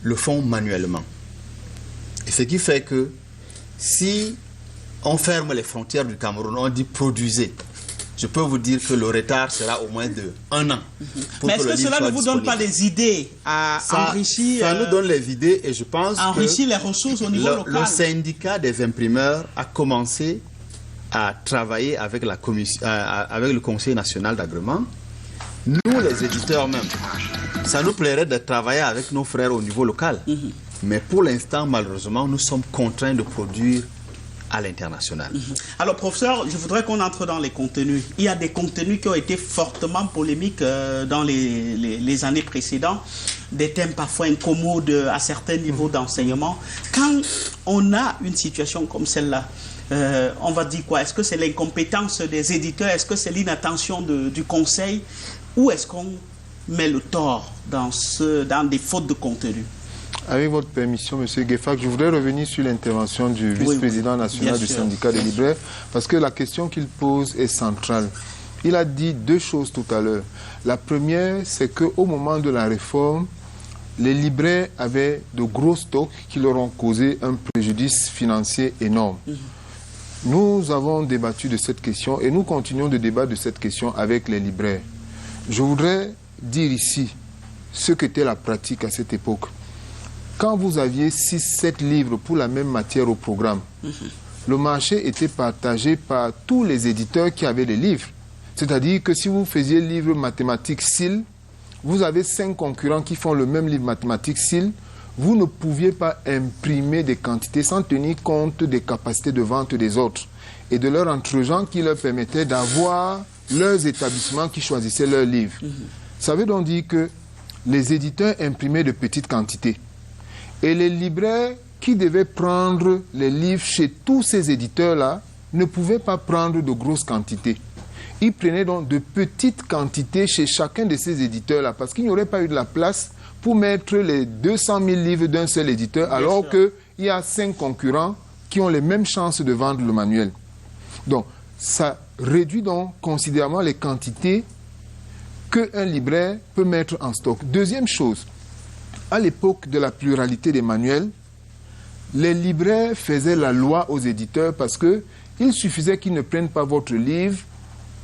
le font manuellement. Et ce qui fait que si on ferme les frontières du Cameroun, on dit produisez, je peux vous dire que le retard sera au moins de 1 an. Mais est-ce que cela ne vous donne pas des idées à enrichir? Ça nous donne les idées et je pense enrichir les ressources au niveau local. Le syndicat des imprimeurs a commencé à travailler avec le Conseil national d'agrément. Nous, les éditeurs même, ça nous plairait de travailler avec nos frères au niveau local Mais pour l'instant, malheureusement, nous sommes contraints de produire à l'international. Alors, professeur, je voudrais qu'on entre dans les contenus. Il y a des contenus qui ont été fortement polémiques dans les années précédentes, des thèmes parfois incommodes à certains niveaux d'enseignement. Quand on a une situation comme celle-là, on va dire quoi? Est-ce que c'est l'incompétence des éditeurs? Est-ce que c'est l'inattention du conseil? Ou est-ce qu'on met le tort dans des fautes de contenu? Avec votre permission, M. Gueffak, je voudrais revenir sur l'intervention du vice-président national du syndicat des libraires, parce que la question qu'il pose est centrale. Il a dit deux choses tout à l'heure. La première, c'est qu'au moment de la réforme, les libraires avaient de gros stocks qui leur ont causé un préjudice financier énorme. Nous avons débattu de cette question et nous continuons de débattre de cette question avec les libraires. Je voudrais dire ici ce qu'était la pratique à cette époque. Quand vous aviez 6-7 livres pour la même matière au programme, le marché était partagé par tous les éditeurs qui avaient des livres. C'est-à-dire que si vous faisiez livre mathématiques SIL, vous avez 5 concurrents qui font le même livre mathématiques SIL, vous ne pouviez pas imprimer des quantités sans tenir compte des capacités de vente des autres et de leur entregent qui leur permettait d'avoir leurs établissements qui choisissaient leurs livres. Ça veut donc dire que les éditeurs imprimaient de petites quantités. Et les libraires qui devaient prendre les livres chez tous ces éditeurs-là ne pouvaient pas prendre de grosses quantités. Ils prenaient donc de petites quantités chez chacun de ces éditeurs-là parce qu'il n'y aurait pas eu de la place pour mettre les 200 000 livres d'un seul éditeur alors qu'il y a 5 concurrents qui ont les mêmes chances de vendre le manuel. Donc, ça réduit donc considérablement les quantités qu'un libraire peut mettre en stock. Deuxième chose, à l'époque de la pluralité des manuels, les libraires faisaient la loi aux éditeurs parce qu'il suffisait qu'ils ne prennent pas votre livre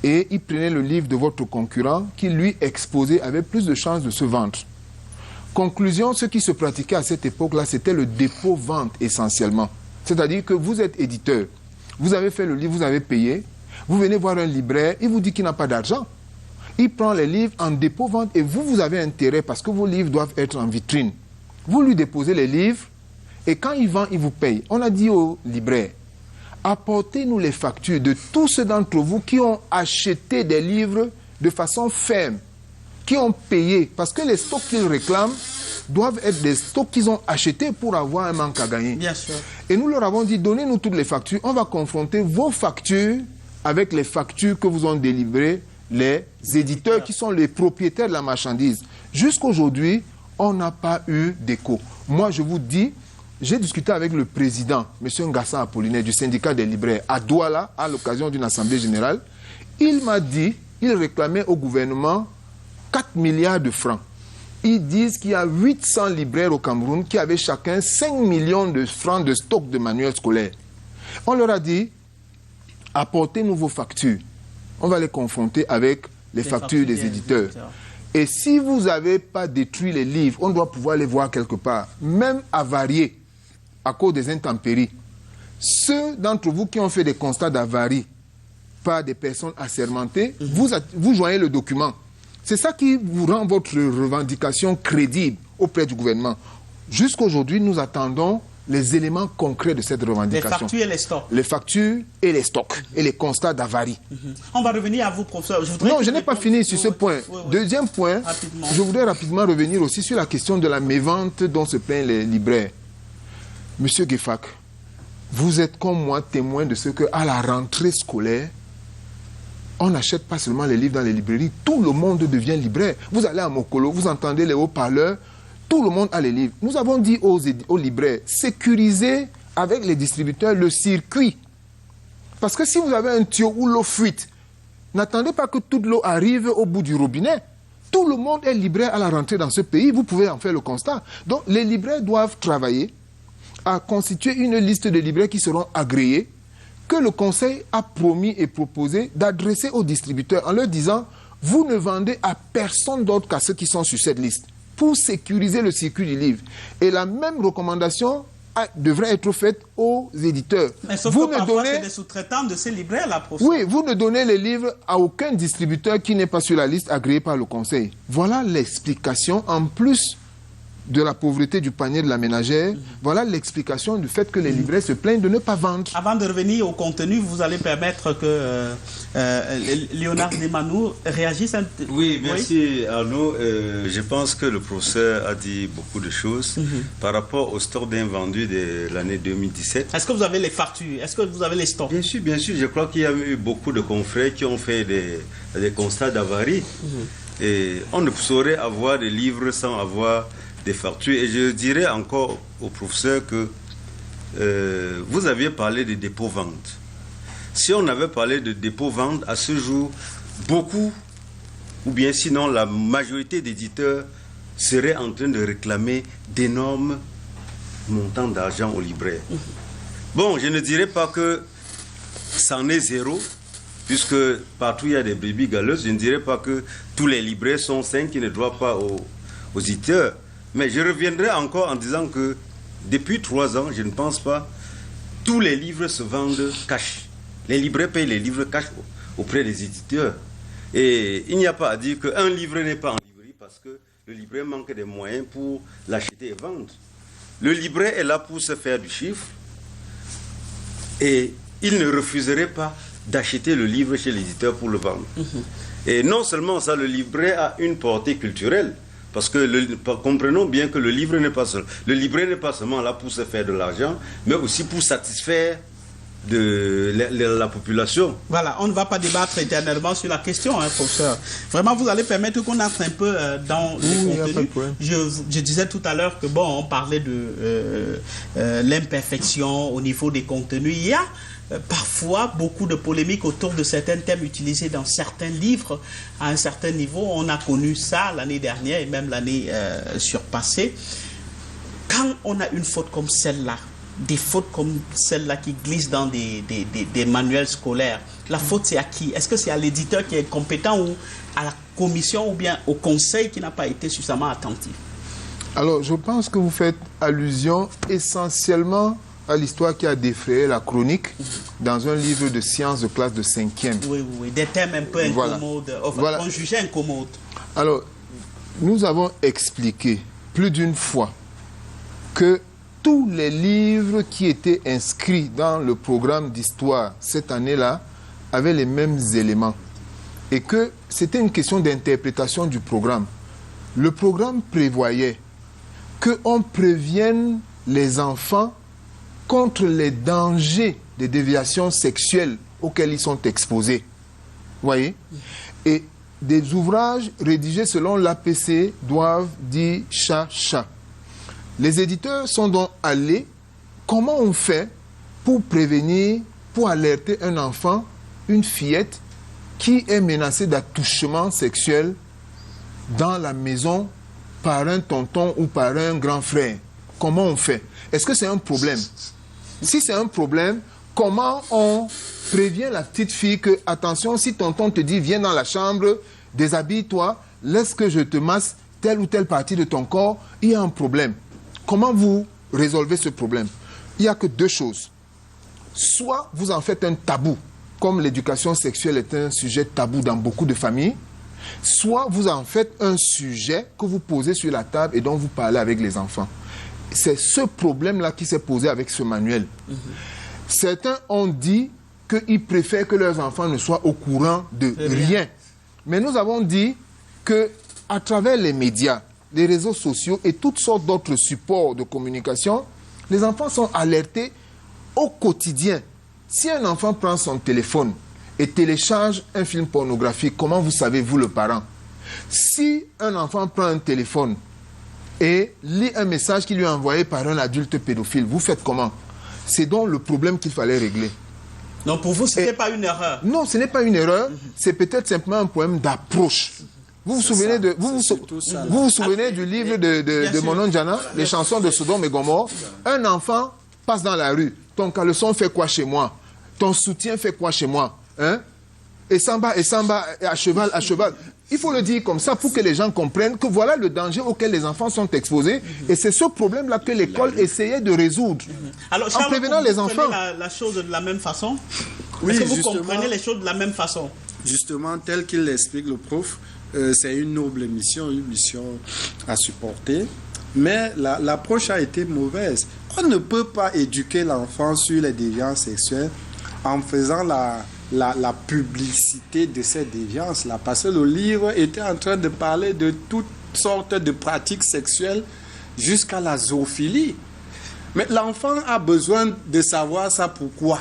et ils prenaient le livre de votre concurrent qui, lui, exposé, avait plus de chances de se vendre. Conclusion, ce qui se pratiquait à cette époque-là, c'était le dépôt-vente essentiellement. C'est-à-dire que vous êtes éditeur, vous avez fait le livre, vous avez payé, vous venez voir un libraire, il vous dit qu'il n'a pas d'argent. Il prend les livres en dépôt-vente et vous avez intérêt parce que vos livres doivent être en vitrine. Vous lui déposez les livres et quand il vend, il vous paye. On a dit aux libraires, apportez-nous les factures de tous ceux d'entre vous qui ont acheté des livres de façon ferme, qui ont payé, parce que les stocks qu'ils réclament doivent être des stocks qu'ils ont achetés pour avoir un manque à gagner. Bien sûr. Et nous leur avons dit, donnez-nous toutes les factures, on va confronter vos factures avec les factures que vous ont délivrées les éditeurs qui sont les propriétaires de la marchandise. Jusqu'aujourd'hui, on n'a pas eu d'écho. Moi, je vous dis, j'ai discuté avec le président, M. Ngassa Apollinaire, du syndicat des libraires, à Douala, à l'occasion d'une assemblée générale. Il m'a dit, il réclamait au gouvernement 4 milliards de francs. Ils disent qu'il y a 800 libraires au Cameroun qui avaient chacun 5 millions de francs de stock de manuels scolaires. On leur a dit, apportez-nous vos factures. On va les confronter avec les factures des éditeurs. Et si vous n'avez pas détruit les livres, on doit pouvoir les voir quelque part, même avariés à cause des intempéries. Ceux d'entre vous qui ont fait des constats d'avarie par des personnes assermentées, vous joignez le document. C'est ça qui vous rend votre revendication crédible auprès du gouvernement. Jusqu'aujourd'hui, nous attendons les éléments concrets de cette revendication. Les factures et les stocks. Les factures et les stocks et les constats d'avarie. On va revenir à vous, professeur. Non, je n'ai pas fini sur ce point. Deuxième point, je voudrais rapidement revenir aussi sur la question de la mévente dont se plaignent les libraires. Monsieur Gueffak, vous êtes comme moi témoin de ce qu'à la rentrée scolaire, on n'achète pas seulement les livres dans les librairies, tout le monde devient libraire. Vous allez à Mokolo, vous entendez les haut-parleurs, tout le monde a les livres. Nous avons dit aux libraires, sécurisez avec les distributeurs le circuit. Parce que si vous avez un tuyau où l'eau fuite, n'attendez pas que toute l'eau arrive au bout du robinet. Tout le monde est libraire à la rentrée dans ce pays, vous pouvez en faire le constat. Donc les libraires doivent travailler à constituer une liste de libraires qui seront agréés, que le Conseil a promis et proposé d'adresser aux distributeurs en leur disant « Vous ne vendez à personne d'autre qu'à ceux qui sont sur cette liste » pour sécuriser le circuit du livre. Et la même recommandation devrait être faite aux éditeurs. Mais sauf vous que parfois, c'est des sous-traitants de ces libraires-là, professeur. Oui, vous ne donnez les livres à aucun distributeur qui n'est pas sur la liste agréée par le Conseil. Voilà l'explication, en plus de la pauvreté du panier de la ménagère. Voilà l'explication du fait que les libraires se plaignent de ne pas vendre. Avant de revenir au contenu, vous allez permettre que Léonard Desmanoux réagisse. Oui, merci Arnaud. Je pense que le professeur a dit beaucoup de choses par rapport au stock d'invendus de l'année 2017. Est-ce que vous avez les factures? Est-ce que vous avez les stocks? Bien sûr, bien sûr. Je crois qu'il y a eu beaucoup de confrères qui ont fait des constats d'avarie. Et on ne saurait avoir des livres sans avoir des factures. Et je dirais encore au professeur que vous aviez parlé de dépôt-vente. Si on avait parlé de dépôt-vente, à ce jour, beaucoup, ou bien sinon la majorité d'éditeurs seraient en train de réclamer d'énormes montants d'argent aux libraires. Bon, je ne dirais pas que c'en est zéro, puisque partout il y a des brebis galeuses. Je ne dirais pas que tous les libraires sont sains qui ne doivent pas aux éditeurs. Mais je reviendrai encore en disant que depuis 3 ans, je ne pense pas, tous les livres se vendent cash. Les libraires payent les livres cash auprès des éditeurs. Et il n'y a pas à dire qu'un livre n'est pas en librairie parce que le libraire manque des moyens pour l'acheter et vendre. Le libraire est là pour se faire du chiffre et il ne refuserait pas d'acheter le livre chez l'éditeur pour le vendre. Et non seulement ça, le libraire a une portée culturelle. Parce que comprenons bien que le libraire n'est pas seulement là pour se faire de l'argent, mais aussi pour satisfaire la population. Voilà, on ne va pas débattre éternellement sur la question, professeur. Vraiment, vous allez permettre qu'on entre un peu dans le contenu. Je disais tout à l'heure que, bon, on parlait de l'imperfection au niveau des contenus. Il y a parfois beaucoup de polémiques autour de certains thèmes utilisés dans certains livres à un certain niveau. On a connu ça l'année dernière et même l'année surpassée. Quand on a une faute comme celle-là, des fautes comme celle-là qui glissent dans des manuels scolaires, la faute c'est à qui? Est-ce que c'est à l'éditeur qui est compétent ou à la commission ou bien au conseil qui n'a pas été suffisamment attentif? Alors, je pense que vous faites allusion essentiellement à l'histoire qui a défrayé la chronique dans un livre de sciences de classe de 5e. Oui, des thèmes un peu incommodes, qu'on jugeait incommodes. Alors, nous avons expliqué plus d'une fois que tous les livres qui étaient inscrits dans le programme d'histoire cette année-là avaient les mêmes éléments et que c'était une question d'interprétation du programme. Le programme prévoyait qu'on prévienne les enfants contre les dangers des déviations sexuelles auxquelles ils sont exposés. Vous voyez? Et des ouvrages rédigés selon l'APC doivent dire chat. Les éditeurs sont donc allés, comment on fait pour prévenir, pour alerter un enfant, une fillette qui est menacée d'attouchement sexuel dans la maison par un tonton ou par un grand frère? Comment on fait? Est-ce que c'est un problème? Si c'est un problème, comment on prévient la petite fille que, attention, si tonton te dit, viens dans la chambre, déshabille-toi, laisse que je te masse telle ou telle partie de ton corps, il y a un problème. Comment vous résolvez ce problème? Il n'y a que 2 choses. Soit vous en faites un tabou, comme l'éducation sexuelle est un sujet tabou dans beaucoup de familles, soit vous en faites un sujet que vous posez sur la table et dont vous parlez avec les enfants. C'est ce problème-là qui s'est posé avec ce manuel. Certains ont dit qu'ils préfèrent que leurs enfants ne soient au courant de rien. Mais nous avons dit qu'à travers les médias, les réseaux sociaux et toutes sortes d'autres supports de communication, les enfants sont alertés au quotidien. Si un enfant prend son téléphone et télécharge un film pornographique, comment vous savez, vous le parent? Si un enfant prend un téléphone et lit un message qui lui est envoyé par un adulte pédophile, vous faites comment? C'est donc le problème qu'il fallait régler. Donc pour vous, ce n'est pas une erreur? Non, ce n'est pas une erreur, c'est peut-être simplement un problème d'approche. Vous vous souvenez du livre de Monon Djana, les chansons de Sodome et Gomorrhe? Un enfant passe dans la rue. Ton caleçon fait quoi chez moi? Ton soutien fait quoi chez moi? Hein? Et samba, à cheval. Il faut le dire comme ça pour que les gens comprennent que voilà le danger auquel les enfants sont exposés. Et c'est ce problème-là que l'école essayait de résoudre. Alors, Charles, en prévenant les enfants. La chose de la même façon? Oui, est-ce que vous comprenez les choses de la même façon? Justement, tel qu'il l'explique le prof, c'est une noble mission, une mission à supporter. mais l'approche a été mauvaise. On ne peut pas éduquer l'enfant sur les déviances sexuelles en faisant la publicité de ces déviances-là, parce que le livre était en train de parler de toutes sortes de pratiques sexuelles jusqu'à la zoophilie. Mais l'enfant a besoin de savoir ça pourquoi.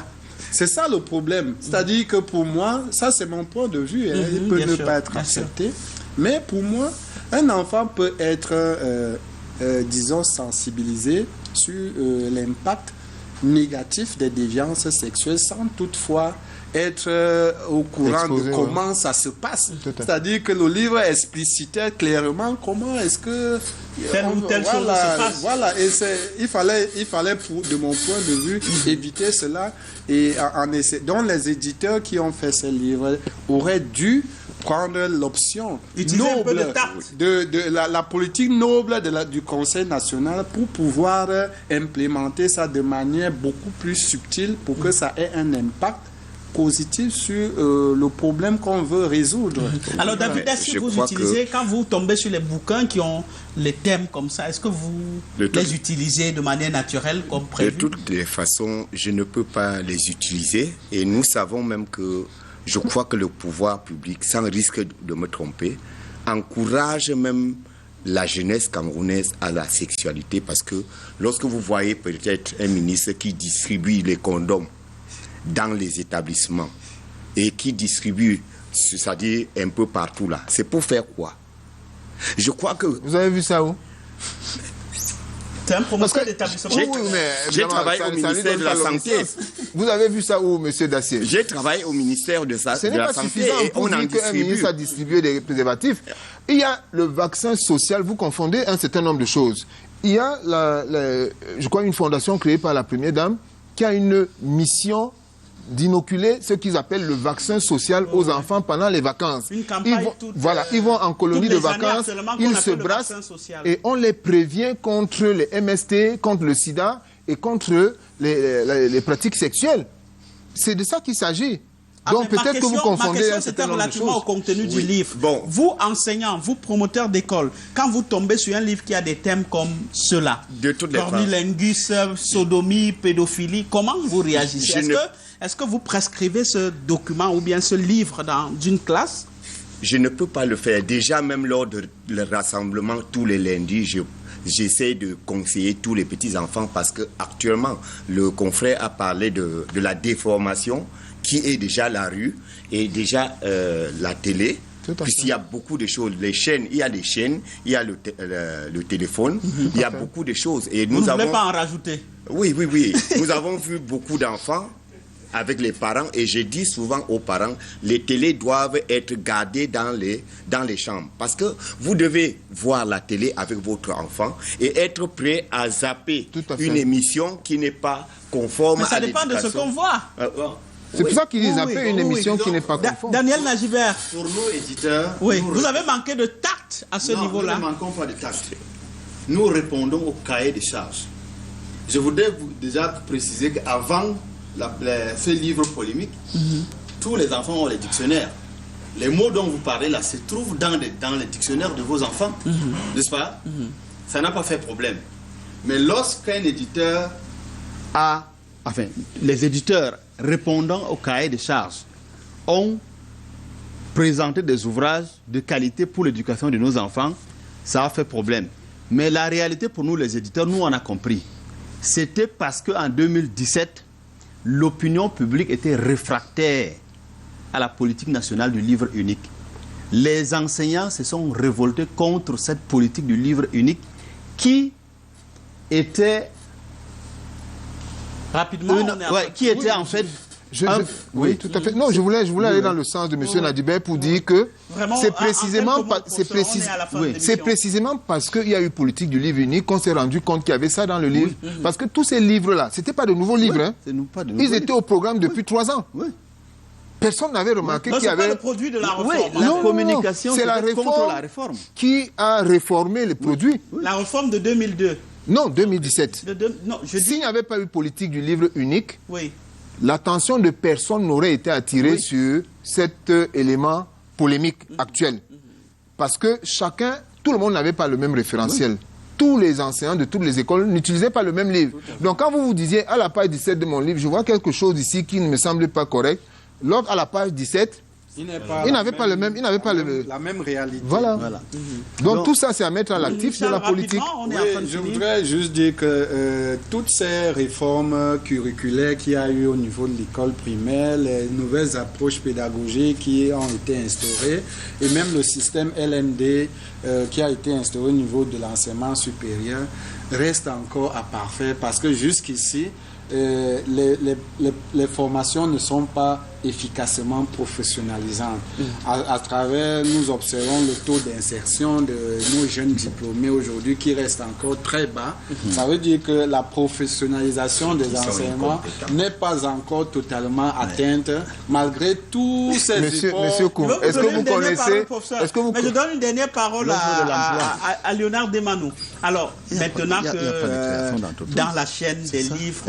C'est ça le problème. C'est-à-dire que pour moi, ça c'est mon point de vue, il peut ne pas être accepté, mais pour moi, un enfant peut être, disons, sensibilisé sur l'impact négatif des déviances sexuelles sans toutefois être au courant de comment ça se passe. C'est-à-dire que le livre explicitait clairement comment est-ce que telle ou telle chose se passe. Voilà, et il fallait de mon point de vue, éviter cela. Et donc les éditeurs qui ont fait ces livres auraient dû prendre l'option noble de la politique noble du Conseil national pour pouvoir implémenter ça de manière beaucoup plus subtile pour que ça ait un impact positif sur le problème qu'on veut résoudre. Alors David, est-ce que vous utilisez, quand vous tombez sur les bouquins qui ont les thèmes comme ça, est-ce que vous les utilisez de manière naturelle comme prévu? De toutes les façons, je ne peux pas les utiliser, et nous savons même que je crois que le pouvoir public, sans risque de me tromper, encourage même la jeunesse camerounaise à la sexualité, parce que lorsque vous voyez peut-être un ministre qui distribue les condoms dans les établissements et qui distribue, c'est-à-dire un peu partout là, c'est pour faire quoi? Je crois que... Vous avez vu ça où? C'est un promoteur d'établissement. J'ai travaillé au ministère de la Santé. Vous avez vu ça où, monsieur Dacier? J'ai travaillé au ministère de la Santé. Ce n'est pas suffisant pour dire qu'un ministre a distribué des préservatifs. Il y a le vaccin social, vous confondez un certain nombre de choses. Il y a, je crois, une fondation créée par la Première Dame qui a une mission d'inoculer ce qu'ils appellent le vaccin social aux enfants pendant les vacances. Ils vont en colonie de vacances, ils se brassent et on les prévient contre les MST, contre le sida et contre les pratiques sexuelles. C'est de ça qu'il s'agit. Donc peut-être que vous confondez un certain nombre de choses. Relativement au contenu du livre. Bon. Vous, enseignants, vous, promoteurs d'école, quand vous tombez sur un livre qui a des thèmes comme cela, cornulingus, sodomie, pédophilie, comment vous réagissez? Est-ce que vous prescrivez ce document ou bien ce livre dans une classe? Je ne peux pas le faire. Déjà, même lors de le rassemblement tous les lundis, j'essaie de conseiller tous les petits-enfants parce qu'actuellement, le confrère a parlé de la déformation qui est déjà la rue et déjà la télé. Puisqu'il y a beaucoup de choses. Les chaînes, il y a des chaînes, il y a le téléphone, il y a beaucoup de choses. Et vous ne voulez pas en rajouter? Oui. Nous avons vu beaucoup d'enfants avec les parents et je dis souvent aux parents, les télés doivent être gardées dans les chambres parce que vous devez voir la télé avec votre enfant et être prêt à zapper une émission qui n'est pas conforme à l'éducation. Mais ça dépend de ce qu'on voit. C'est pour ça qu'ils disent zapper une émission qui n'est pas conforme. Daniel Najibert. Pour nos éditeurs... vous avez manqué de tact à ce niveau-là. Nous ne manquons pas de tact. Nous répondons au cahier des charges. Je voudrais déjà préciser qu'avant ce livre polémique, tous les enfants ont les dictionnaires. Les mots dont vous parlez là se trouvent dans les dictionnaires de vos enfants, n'est-ce pas? Ça n'a pas fait problème. Mais lorsqu'un éditeur les éditeurs répondant au cahier des charges ont présenté des ouvrages de qualité pour l'éducation de nos enfants, ça a fait problème. Mais la réalité pour nous les éditeurs, nous on a compris. C'était parce qu'en 2017, l'opinion publique était réfractaire à la politique nationale du livre unique. Les enseignants se sont révoltés contre cette politique du livre unique qui était en fait... Oui, tout à fait. Non, je voulais aller dans le sens de M. Nadibet pour dire que c'est précisément parce qu'il y a eu politique du livre unique qu'on s'est rendu compte qu'il y avait ça dans le livre. Parce que tous ces livres-là, ce n'étaient pas de nouveaux livres. Ils étaient au programme depuis 3 ans. Personne n'avait remarqué qu'il y avait... le produit de la réforme. La communication, c'est la réforme qui a réformé les produits. La réforme de 2002. Non, 2017. S'il n'y avait pas eu politique du livre unique, l'attention de personne n'aurait été attirée sur cet élément polémique actuel. Parce que tout le monde n'avait pas le même référentiel. tous les enseignants de toutes les écoles n'utilisaient pas le même livre. Donc quand vous vous disiez à la page 17 de mon livre, je vois quelque chose ici qui ne me semble pas correct, l'autre à la page 17, il n'avait pas la même réalité. Voilà. Donc tout ça, c'est à mettre à l'actif de la politique. Je voudrais juste dire que toutes ces réformes curriculaires qu'il y a eu au niveau de l'école primaire, les nouvelles approches pédagogiques qui ont été instaurées, et même le système LMD qui a été instauré au niveau de l'enseignement supérieur, reste encore à parfaire parce que jusqu'ici, les formations ne sont pas efficacement professionnalisantes. À travers, nous observons le taux d'insertion de nos jeunes diplômés aujourd'hui qui reste encore très bas. Ça veut dire que la professionnalisation des enseignements n'est pas encore totalement atteinte malgré tous ces efforts. Monsieur Koum, est-ce que vous connaissez... Mais je donne une dernière parole à Léonard Desmanoux. Alors, maintenant que dans la chaîne des livres,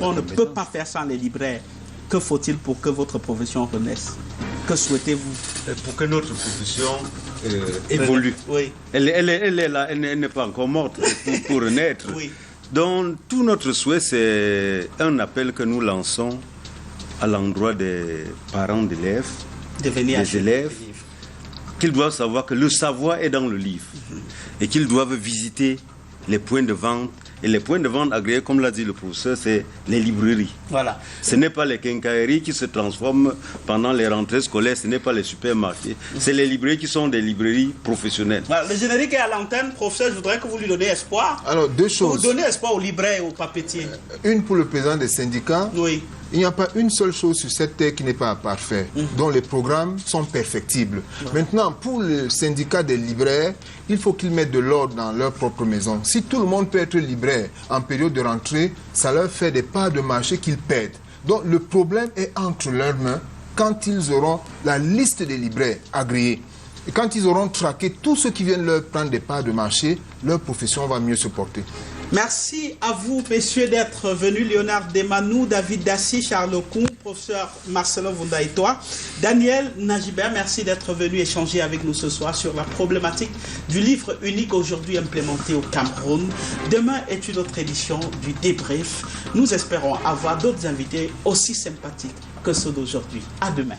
on ne peut pas faire sans les libraires. Que faut-il pour que votre profession renaisse? Que souhaitez-vous? Pour que notre profession évolue. Oui. Elle est là, elle n'est pas encore morte pour renaître. Oui. Donc tout notre souhait, c'est un appel que nous lançons à l'endroit des parents d'élèves, des élèves, qu'ils doivent savoir que le savoir est dans le livre et qu'ils doivent visiter les points de vente. Et les points de vente agréés, comme l'a dit le professeur, c'est les librairies. Voilà. Ce n'est pas les quincailleries qui se transforment pendant les rentrées scolaires, ce n'est pas les supermarchés. C'est les librairies qui sont des librairies professionnelles. Voilà, le générique est à l'antenne. Professeur, je voudrais que vous lui donniez espoir. Alors, deux choses. Vous donnez espoir aux libraires et aux papetiers. Une pour le président des syndicats. Oui. Il n'y a pas une seule chose sur cette terre qui n'est pas parfaite, dont les programmes sont perfectibles. Maintenant, pour le syndicat des libraires, il faut qu'ils mettent de l'ordre dans leur propre maison. Si tout le monde peut être libraire en période de rentrée, ça leur fait des parts de marché qu'ils perdent. Donc le problème est entre leurs mains quand ils auront la liste des libraires agréés. Et quand ils auront traqué tous ceux qui viennent leur prendre des parts de marché, leur profession va mieux se porter. Merci à vous, messieurs, d'être venus. Léonard Desmanoux, David Dassy, Charles Koum, professeur Marcelo Vundaitoa, Daniel Najibert, merci d'être venu échanger avec nous ce soir sur la problématique du livre unique aujourd'hui implémenté au Cameroun. Demain est une autre édition du débrief. Nous espérons avoir d'autres invités aussi sympathiques que ceux d'aujourd'hui. À demain.